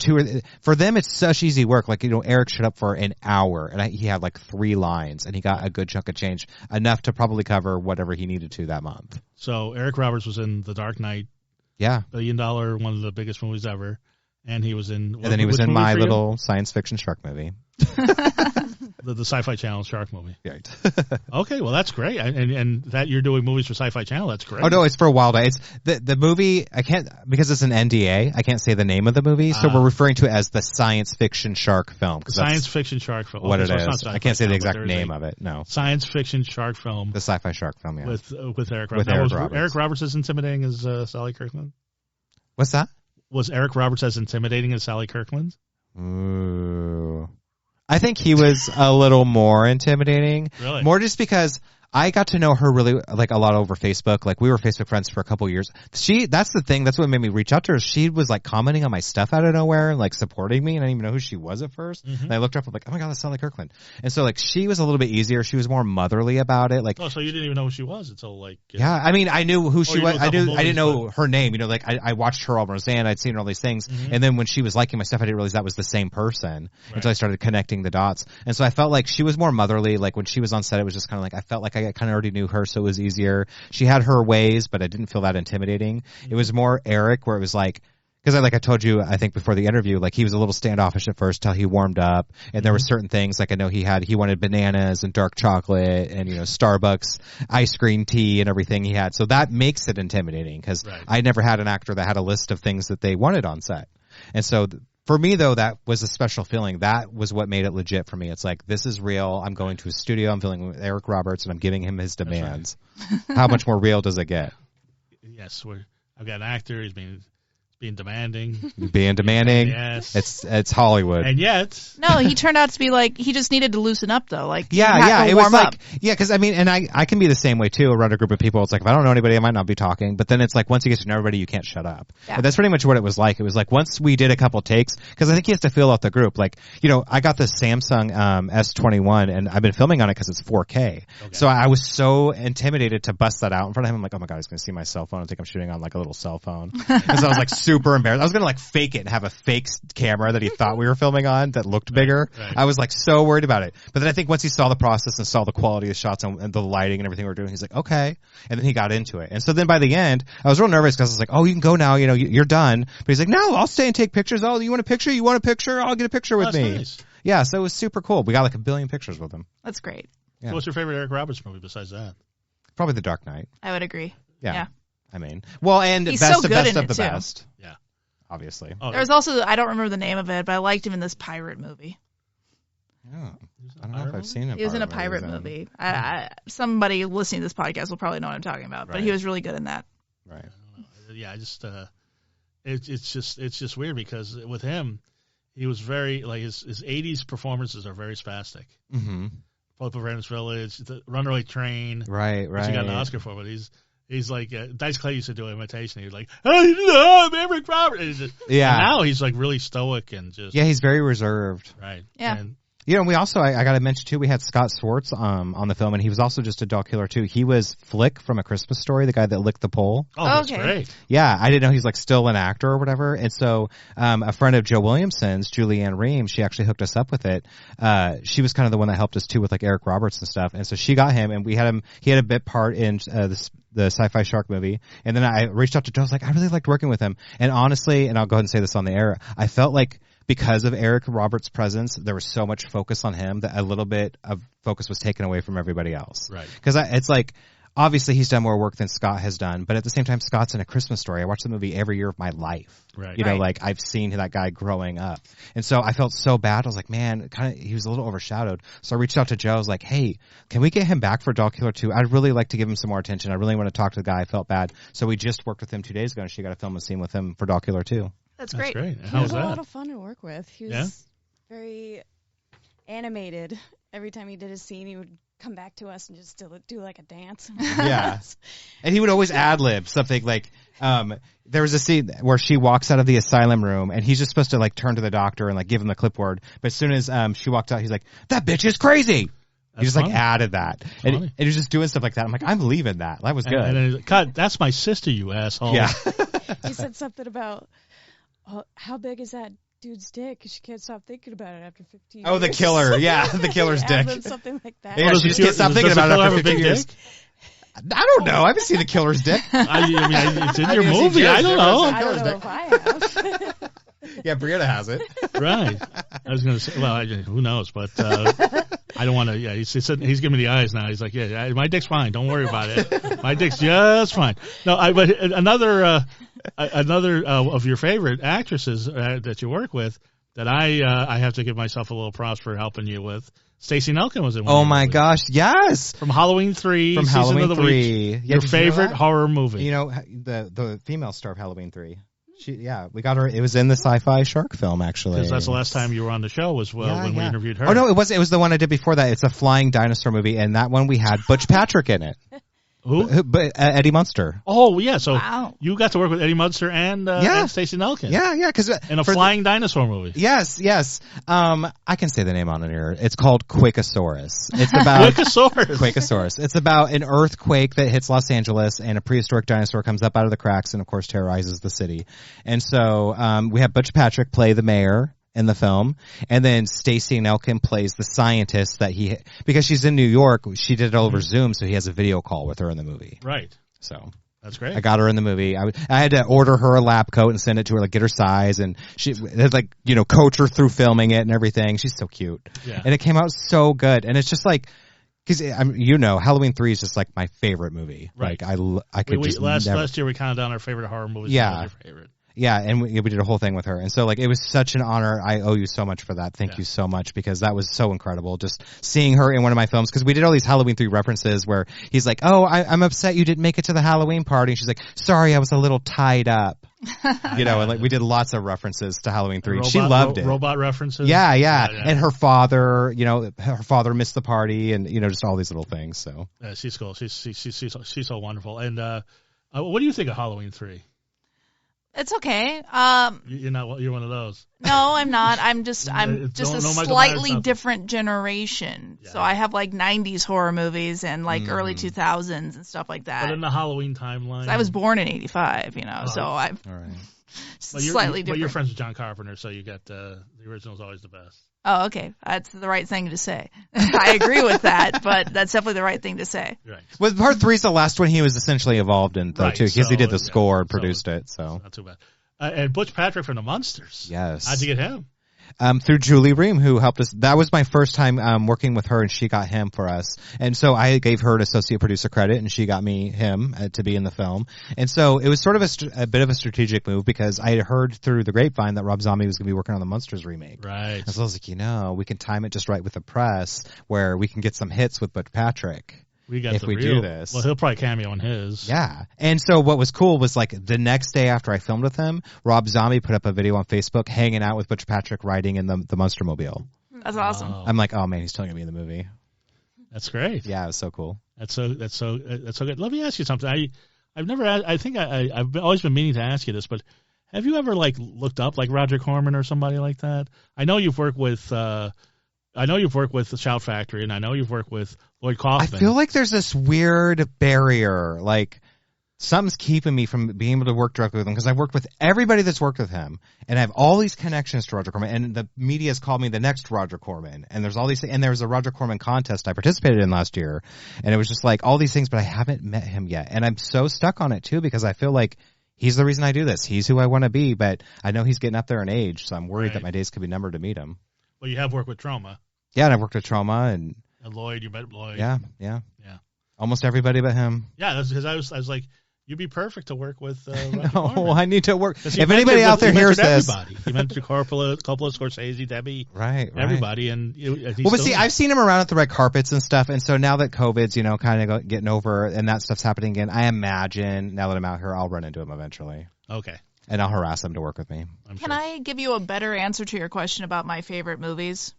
for them. It's such easy work. Like Eric showed up for an hour and he had like 3 lines and he got a good chunk of change, enough to probably cover whatever he needed to that month. So Eric Roberts was in The Dark Knight, $1 billion, one of the biggest movies ever. And he was in... And then he was in my little science fiction shark movie. The Sci-Fi Channel shark movie. Right. Okay, well, that's great. And that you're doing movies for Sci-Fi Channel, that's great. Oh, no, it's for Wild Eye. It's the movie, I can't, because it's an NDA, I can't say the name of the movie, so we're referring to it as the science fiction shark film. Science fiction shark film. What it is. I can't say the exact name of it, no. Science fiction shark film. The sci-fi shark film, yeah. With Eric Roberts. Eric Roberts as intimidating as Sally Kirkland? What's that? Was Eric Roberts as intimidating as Sally Kirkland? Ooh. I think he was a little more intimidating. Really? More just because I got to know her really like a lot over Facebook. Like we were Facebook friends for a couple years. That's the thing. That's what made me reach out to her. She was like commenting on my stuff out of nowhere and like supporting me. And I didn't even know who she was at first. Mm-hmm. And I looked her up. I'm like, oh my God, that's Sally Kirkland. And so like she was a little bit easier. She was more motherly about it. Like, oh, so you didn't even know who she was until like. Yeah. I mean, I knew who she was. I didn't know her name. Like I watched her on Roseanne. I'd seen all these things. Mm-hmm. And then when she was liking my stuff, I didn't realize that was the same person until I started connecting the dots. And so I felt like she was more motherly. Like when she was on set, it was just kind of like, I felt like I kind of already knew her. So it was easier. She had her ways, but I didn't feel that intimidating. Mm-hmm. It was more Eric where it was like, because I told you, I think before the interview, like he was a little standoffish at first till he warmed up. And there were certain things, like I know he wanted bananas and dark chocolate and, Starbucks ice cream tea and everything he had. So that makes it intimidating because I never had an actor that had a list of things that they wanted on set. And so for me, though, that was a special feeling. That was what made it legit for me. It's like, this is real. I'm going to a studio. I'm filming with Eric Roberts, and I'm giving him his demands. How much more real does it get? Yes. I've got an actor. He's being being demanding. Yes. It's Hollywood. And yet. No, he turned out to be like, he just needed to loosen up though. Like, yeah, it was warm up. like, yeah, cause I mean, and I can be the same way too around a group of people. It's like, if I don't know anybody, I might not be talking, but then it's like, once you get to know everybody, you can't shut up. Yeah. But that's pretty much what it was like. It was like, once we did a couple takes, cause I think he has to fill out the group. Like, you know, I got this Samsung, S21 and I've been filming on it cause it's 4K. Okay. So I was so intimidated to bust that out in front of him. I'm like, oh my God, he's going to see my cell phone. I think I'm shooting on like a little cell phone. And so I was like super embarrassed. I was going to like fake it and have a fake camera that he thought we were filming on that looked bigger. Right. I was like so worried about it. But then I think once he saw the process and saw the quality of the shots and the lighting and everything we were doing, he's like, okay. And then he got into it. And so then by the end, I was real nervous because I was like, oh, you can go now. You know, you're done. But he's like, no, I'll stay and take pictures. Oh, you want a picture? You want a picture? I'll get a picture with me. Nice. Yeah. So it was super cool. We got like 1 billion pictures with him. That's great. Yeah. So what's your favorite Eric Roberts movie besides that? Probably The Dark Knight. I would agree. Yeah. I mean, well, and he's best so of best of the too. best. Yeah. Obviously. Oh, there's also, I don't remember the name of it, but I liked him in this pirate movie. Oh, I don't know if I've seen him. He was in a pirate movie. Somebody listening to this podcast will probably know what I'm talking about, but he was really good in that. Right. Yeah, I just, it's just weird because with him, he was very, like, his 80s performances are very spastic. Mm-hmm. Pope of Greenwich Village, the Runaway Train. Right. Which he got an Oscar for, but he's like, Dice Clay used to do an imitation. He was like, hey, I'm Eric Roberts. And now he's like really stoic and just. Yeah, he's very reserved. Right. Yeah. And, you know, we also, I got to mention too, we had Scott Swartz on the film, and he was also just a dog killer too. He was Flick from A Christmas Story, the guy that licked the pole. Oh, that's great. Yeah, I didn't know he's like still an actor or whatever. And so, a friend of Joe Williamson's, Julianne Ream, she actually hooked us up with it. She was kind of the one that helped us too with like Eric Roberts and stuff. And so she got him, and we had him. He had a bit part in the sci-fi shark movie. And then I reached out to Joe. I was like, I really liked working with him. And honestly, and I'll go ahead and say this on the air, I felt like, because of Eric Roberts' presence, there was so much focus on him that a little bit of focus was taken away from everybody else. Right. Because it's like, obviously he's done more work than Scott has done, but at the same time, Scott's in A Christmas Story. I watch the movie every year of my life. Right. You know, like I've seen that guy growing up. And so I felt so bad. I was like, man, he was a little overshadowed. So I reached out to Joe. I was like, hey, can we get him back for Dog Killer 2? I'd really like to give him some more attention. I really want to talk to the guy. I felt bad. So we just worked with him 2 days ago, and she got to film a scene with him for Dog Killer 2. That's great. How was a that? lot of fun to work with. He was very animated. Every time he did a scene, he would come back to us and just do like a dance. Yeah. And he would always ad-lib something like, there was a scene where she walks out of the asylum room and he's just supposed to like turn to the doctor and like give him the clipboard. But as soon as she walked out, he's like, that bitch is crazy. He just like added that. And he was just doing stuff like that. I'm like, I'm leaving that. That was good. And then he's like, God, that's my sister, you asshole. Yeah. He said something about, how big is that dude's dick? She can't stop thinking about it after 15 years. Oh, the killer. Yeah, the killer's dick. Something like that. Yeah, she just can't stop thinking about it after 15 years. I don't know. I haven't seen the killer's dick. I mean, it's in your movie. I don't know. I don't know if I have. Yeah, Breana has it. Right. I was going to say, well, who knows, but I don't want to, he's giving me the eyes now. He's like, yeah, my dick's fine. Don't worry about it. My dick's just fine. No, but another of your favorite actresses that you work with that I have to give myself a little props for helping you with. Stacey Nelkin was in one. Oh my gosh, yes! From Halloween 3, from season Halloween of the 3. Week, your favorite horror movie. You know, the female star of Halloween 3. We got her. It was in the sci-fi shark film, actually. Because that's the last time you were on the show was when we interviewed her. Oh no, it was the one I did before that. It's a flying dinosaur movie, and that one we had Butch Patrick in it. Who? Eddie Munster. Oh yeah, so you got to work with Eddie Munster and Stacey Nelkin. Yeah, because in a flying dinosaur movie. Yes. I can say the name on it here. It's called Quakeosaurus. It's about Quakeosaurus. It's about an earthquake that hits Los Angeles, and a prehistoric dinosaur comes up out of the cracks and of course terrorizes the city. And so we have Butch Patrick play the mayor in the film, and then Stacey Nelkin plays the scientist because she's in New York, she did it over Zoom, so he has a video call with her in the movie. Right. So that's great. I got her in the movie. I had to order her a lab coat and send it to her, like get her size, and she had like, coach her through filming it and everything. She's so cute. Yeah. And it came out so good. And it's just like, because Halloween 3 is just like my favorite movie. Right. Like I could just last year we counted down our favorite horror movies. Yeah. What was your favorite? Yeah, and we did a whole thing with her. And so, like, it was such an honor. I owe you so much for that. Thank you so much, because that was so incredible, just seeing her in one of my films. Because we did all these Halloween 3 references where he's like, oh, I'm upset you didn't make it to the Halloween party. And she's like, sorry, I was a little tied up. You know, and like we did lots of references to Halloween 3. Robot, she loved it. Robot references. Yeah. And her father, you know, her father missed the party, and you know, just all these little things. So yeah, she's cool. She's so wonderful. And what do you think of Halloween 3? It's okay. You're one of those. No, I'm not. I'm just a slightly different generation. Yeah. So I have like 90s horror movies and like early 2000s and stuff like that. But in the Halloween timeline, I was born in 85, you know, so I've all right. slightly different. But you're friends with John Carpenter, so you got the original's always the best. Oh, okay. That's the right thing to say. I agree with that, but that's definitely the right thing to say. Right. Well, part 3 is the last one he was essentially involved in, though, too, because he did the score and produced it. So not too bad. And Butch Patrick from the Munsters. Yes. How'd you get him? Through Julie Ream, who helped us. That was my first time working with her, and she got him for us. And so I gave her an associate producer credit, and she got me him to be in the film. And so it was sort of a bit of a strategic move, because I had heard through the grapevine that Rob Zombie was going to be working on the Monsters remake. Right. And so I was like, we can time it just right with the press, where we can get some hits with Butch Patrick. If we do this. Well, he'll probably cameo in his. Yeah. And so what was cool was like the next day after I filmed with him, Rob Zombie put up a video on Facebook hanging out with Butch Patrick riding in the Monster Mobile. That's awesome. I'm like, oh man, he's totally gonna be in the movie. That's great. Yeah, it was so cool. That's so good. Let me ask you something. I've never asked, I've always been meaning to ask you this, but have you ever like looked up like Roger Corman or somebody like that? I know you've worked with the Shout Factory, and I know you've worked with Lloyd Kaufman. I feel like there's this weird barrier, like something's keeping me from being able to work directly with him, because I've worked with everybody that's worked with him, and I have all these connections to Roger Corman, and the media has called me the next Roger Corman, and there's all these things, and there was a Roger Corman contest I participated in last year, and it was just like all these things, but I haven't met him yet, and I'm so stuck on it too, because I feel like he's the reason I do this. He's who I want to be, but I know he's getting up there in age, so I'm worried that my days could be numbered to meet him. Well, you have worked with Trauma. Yeah, and I've worked with Trauma and Lloyd. You met Lloyd. Yeah. Almost everybody but him. Yeah, that's because I was like, you'd be perfect to work with. No, I need to work. If anybody out there hears this, you mentioned Coppola, Scorsese, Debbie, right, everybody, and but see, I've seen him around at the red carpets and stuff, and so now that COVID's kind of getting over and that stuff's happening again, I imagine now that I'm out here, I'll run into him eventually. Okay. And I'll harass him to work with me. Can I give you a better answer to your question about my favorite movies?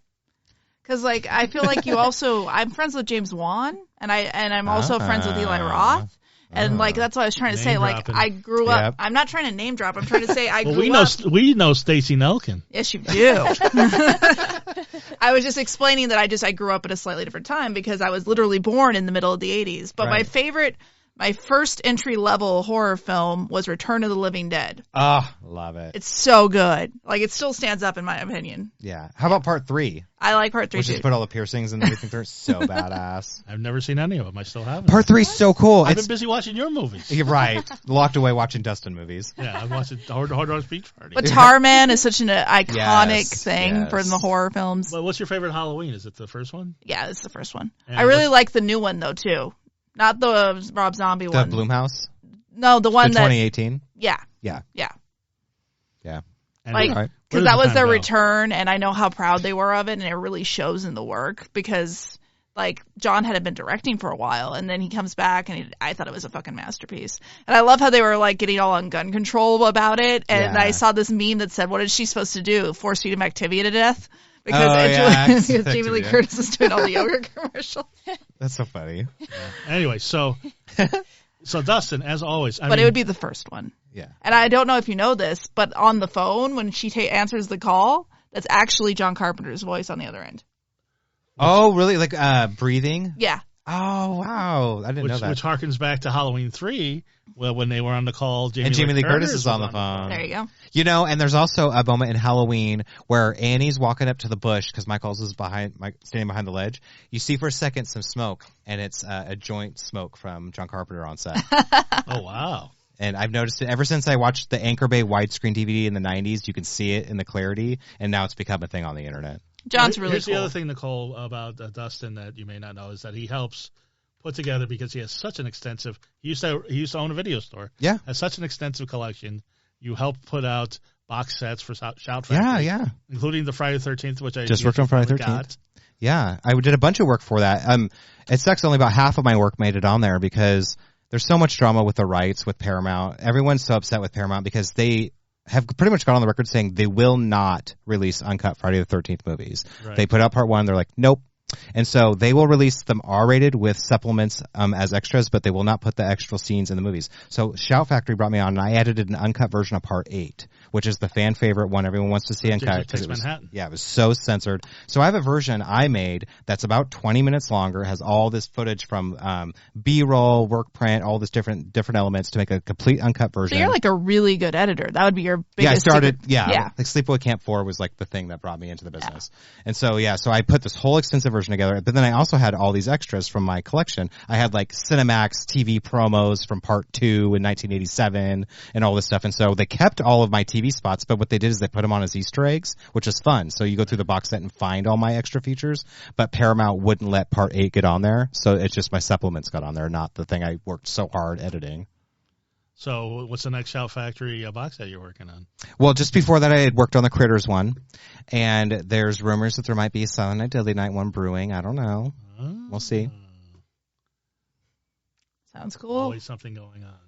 Because, like, I feel like I'm friends with James Wan, and I'm also friends with Eli Roth. And, like, that's what I was trying to say. Like, I grew up. Yep. I'm not trying to name drop. I'm trying to say I grew up. We know Stacey Nelkin. Yes, you do. I was just explaining that I grew up at a slightly different time, because I was literally born in the middle of the 80s. But my first entry-level horror film was Return of the Living Dead. Oh, love it. It's so good. Like, it still stands up in my opinion. Yeah. How about part 3? I like part 3 too. Just put all the piercings and everything through. It's so badass. I've never seen any of them. I still haven't. Part 3 is so cool. I've been busy watching your movies. You're right. Locked away watching Dustin movies. Yeah, I'm watching Horndog's Beach Party. But Tarman is such an iconic thing from the horror films. Well, what's your favorite Halloween? Is it the first one? Yeah, it's the first one. And I really like the new one, though, too. Not the Rob Zombie one. The Blumhouse? No, the one that... 2018? Yeah. Yeah. Like, because that was their return, and I know how proud they were of it, and it really shows in the work, because, like, John hadn't been directing for a while, and then he comes back, and I thought it was a fucking masterpiece. And I love how they were, like, getting all on gun control about it, and I saw this meme that said, what is she supposed to do, force feed him Activia to death? Because Jamie Lee Curtis is doing all the yoga commercials. That's so funny. Yeah. Anyway, so Dustin, as always. But it would be the first one. Yeah. And I don't know if you know this, but on the phone, when she answers the call, that's actually John Carpenter's voice on the other end. Oh, really? Like breathing? Yeah. Oh, wow. I didn't know that. Which harkens back to Halloween 3, when they were on the call. Jamie Lee Curtis is on the phone. There you go. You know, and there's also a moment in Halloween where Annie's walking up to the bush, because Michael's is standing behind the ledge. You see for a second some smoke, and it's a joint smoke from John Carpenter on set. Oh, wow. And I've noticed it ever since I watched the Anchor Bay widescreen DVD in the 90s. You can see it in the clarity, and now it's become a thing on the internet. John's really Here's cool. the other thing, Nicole, about Dustin that you may not know, is that he helps put together, because he has such an extensive. He used to own a video store. Yeah, has such an extensive collection. You help put out box sets for Shout Factory. Yeah, including the Friday the 13th, which I just worked on Friday the 13th. Yeah, I did a bunch of work for that. It sucks only about half of my work made it on there, because there's so much drama with the rights with Paramount. Everyone's so upset with Paramount because they have pretty much gone on the record saying they will not release uncut Friday the 13th movies. Right. They put out part 1. They're like, nope. And so they will release them R-rated with supplements as extras, but they will not put the extra scenes in the movies. So Shout Factory brought me on, and I edited an uncut version of Part 8, which is the fan favorite one everyone wants to see uncut. Takes Manhattan. Yeah, it was so censored. So I have a version I made that's about 20 minutes longer, has all this footage from B-roll, work print, all this different elements to make a complete uncut version. So you're like a really good editor. That would be your biggest I started, secret. yeah. Like Sleepaway Camp 4 was like the thing that brought me into the business. And so, so I put this whole extensive version together, but then I also had all these extras from my collection. I had like Cinemax TV promos from Part 2 in 1987 and all this stuff. And so they kept all of my TV spots, but what they did is they put them on as Easter eggs, which is fun. So you go through the box set and find all my extra features, but Paramount wouldn't let Part 8 get on there. So it's just my supplements got on there, not the thing I worked so hard editing. So what's the next Shout Factory box set you're working on? Well, just before that, I had worked on the Critters one, and there's rumors that there might be a Silent Night, Deadly Night one brewing. I don't know. We'll see. Sounds cool. Always something going on.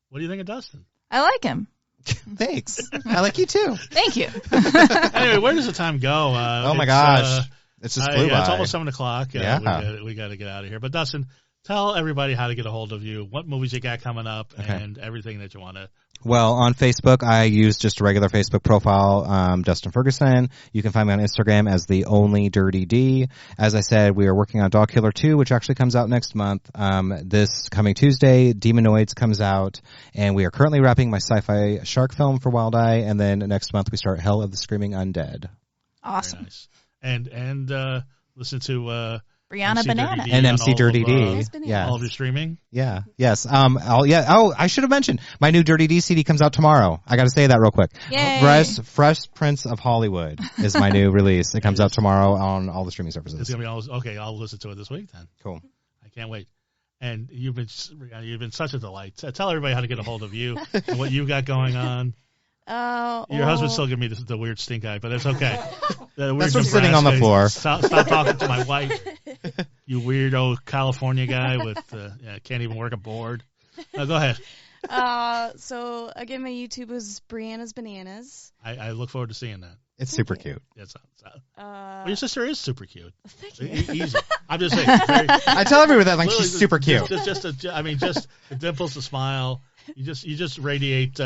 What do you think of Dustin? I like him. Thanks. I like you too. Thank you. Anyway, where does the time go? Oh my gosh. It's just flew by. It's almost 7 o'clock. Yeah. We got to get out of here. But Dustin, tell everybody how to get a hold of you, what movies you got coming up, and everything that you want to. Well, on Facebook, I use just a regular Facebook profile, Dustin Ferguson. You can find me on Instagram as the Only Dirty D. As I said, we are working on Dog Killer 2, which actually comes out next month. This coming Tuesday, Demonoids comes out, and we are currently wrapping my sci-fi shark film for Wild Eye, and then next month we start Hell of the Screaming Undead. Awesome. Nice. And listen to Breana Bananas. And MC Dirty D. Yeah. All of your streaming? Yeah. Yes. Oh, I should have mentioned my new Dirty D CD comes out tomorrow. I got to say that real quick. Yay. Fresh Prince of Hollywood is my new release. It comes out tomorrow on all the streaming services. It's gonna be okay. I'll listen to it this week then. Cool. I can't wait. And you've been such a delight. Tell everybody how to get a hold of you and what you've got going on. Your husband's still giving me the weird stink eye, but it's okay. That's what's sitting on the floor. Stop talking to my wife. You weirdo California guy with can't even work a board. Go ahead. So again, my YouTube is Breanas Bananas. I look forward to seeing that. It's super cute. Well, your sister is super cute. Thank you. Easy. I'm just saying. I tell everyone that like she's super cute. Just the dimples, the smile. You just radiate.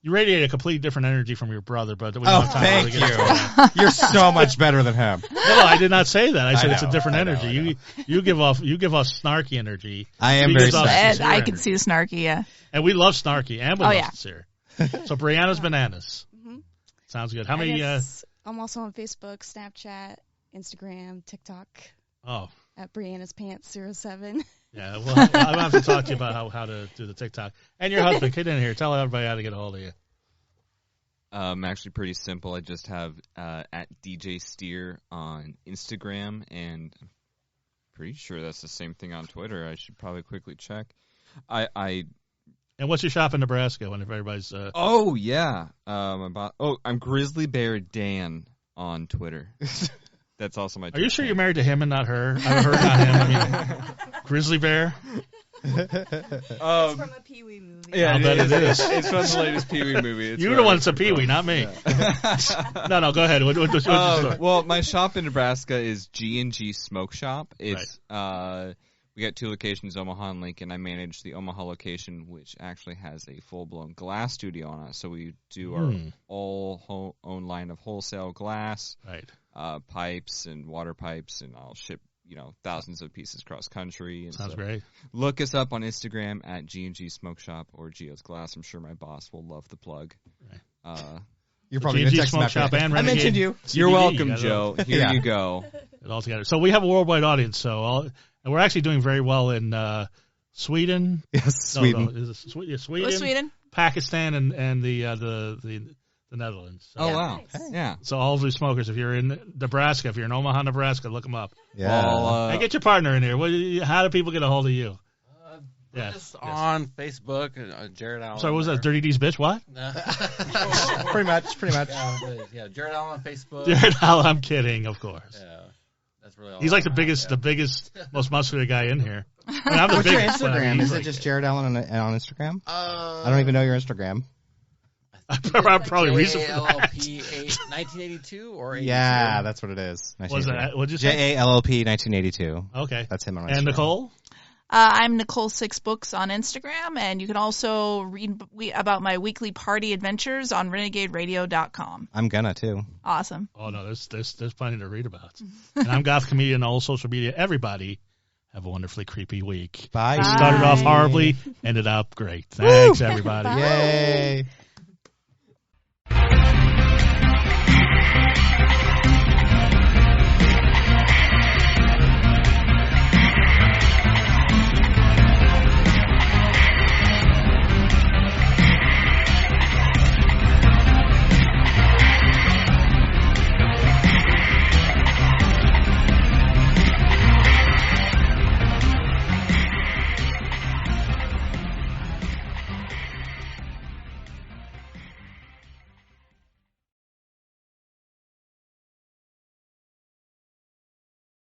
You radiate a completely different energy from your brother, but we don't have time thank to get into that. You're so much better than him. No, I did not say that. I said it's a different energy. You give off snarky energy. I am very snarky. I can see the snarky, yeah. And we love snarky, and we love sincere. So Breana's Bananas. Mm-hmm. Sounds good. How many? I'm also on Facebook, Snapchat, Instagram, TikTok. Oh. At Breana's Pants 07. Yeah, well, I'll have to talk to you about how to do the TikTok. And your husband, get in here. Tell everybody how to get a hold of you. Actually pretty simple. I just have at DJ Stier on Instagram, and I'm pretty sure that's the same thing on Twitter. I should probably quickly check. And what's your shop in Nebraska when everybody's... Oh, yeah. I'm Grizzly Bear Dan on Twitter. That's also my... Are you sure you're married to him and not her? I've heard not him. I mean, Grizzly Bear? It's from a Pee-wee movie. Yeah, I'll bet it is. It's from the latest Pee-wee movie. You're the one that's a Pee-wee, not me. Yeah. No, go ahead. What's your story? Well, my shop in Nebraska is G&G Smoke Shop. It's we got 2 locations, Omaha and Lincoln. I manage the Omaha location, which actually has a full-blown glass studio on it. So we do our own line of wholesale glass. Right. Pipes and water pipes, and I'll ship, thousands of pieces cross country. And Sounds great. Look us up on Instagram at G&G Smoke Shop or Geo's Glass. I'm sure my boss will love the plug. Right. You're probably going to text Smoke Shop and I mentioned you. CBD. You're welcome, Joe. Here you go. It all together. So we have a worldwide audience. And we're actually doing very well in Sweden. Yes, Sweden. No, is it Sweden? Sweden. Pakistan and the Netherlands. So. Oh, wow. Nice. Yeah. So all of you smokers, if you're in Nebraska, if you're in Omaha, Nebraska, look them up. Yeah. Hey, get your partner in here. How do people get a hold of you? Just on Facebook, Jarad Allen. Sorry, what was that? Dirty D's bitch? What? pretty much. Yeah, Jarad Allen on Facebook. Jarad Allen, I'm kidding, of course. Yeah. That's really all. He's like the biggest, most muscular guy in here. I mean, I'm the What's your biggest, but I mean, Instagram? he's Is it like- just Jarad Allen on Instagram? I I don't even know your Instagram. I'm probably reason for that. JALLP 1982 or 82? Yeah, that's what it is. Was that? What'd you say? JALLP 1982. Okay. That's him on Instagram. And Nicole? I'm Nicole6Books on Instagram, and you can also read about my weekly party adventures on renegaderadio.com. I'm gonna too. Awesome. Oh no, there's plenty to read about. And I'm Goth Comedian on all social media. Everybody have a wonderfully creepy week. Bye. Started off horribly, ended up great. Thanks, everybody. Yay.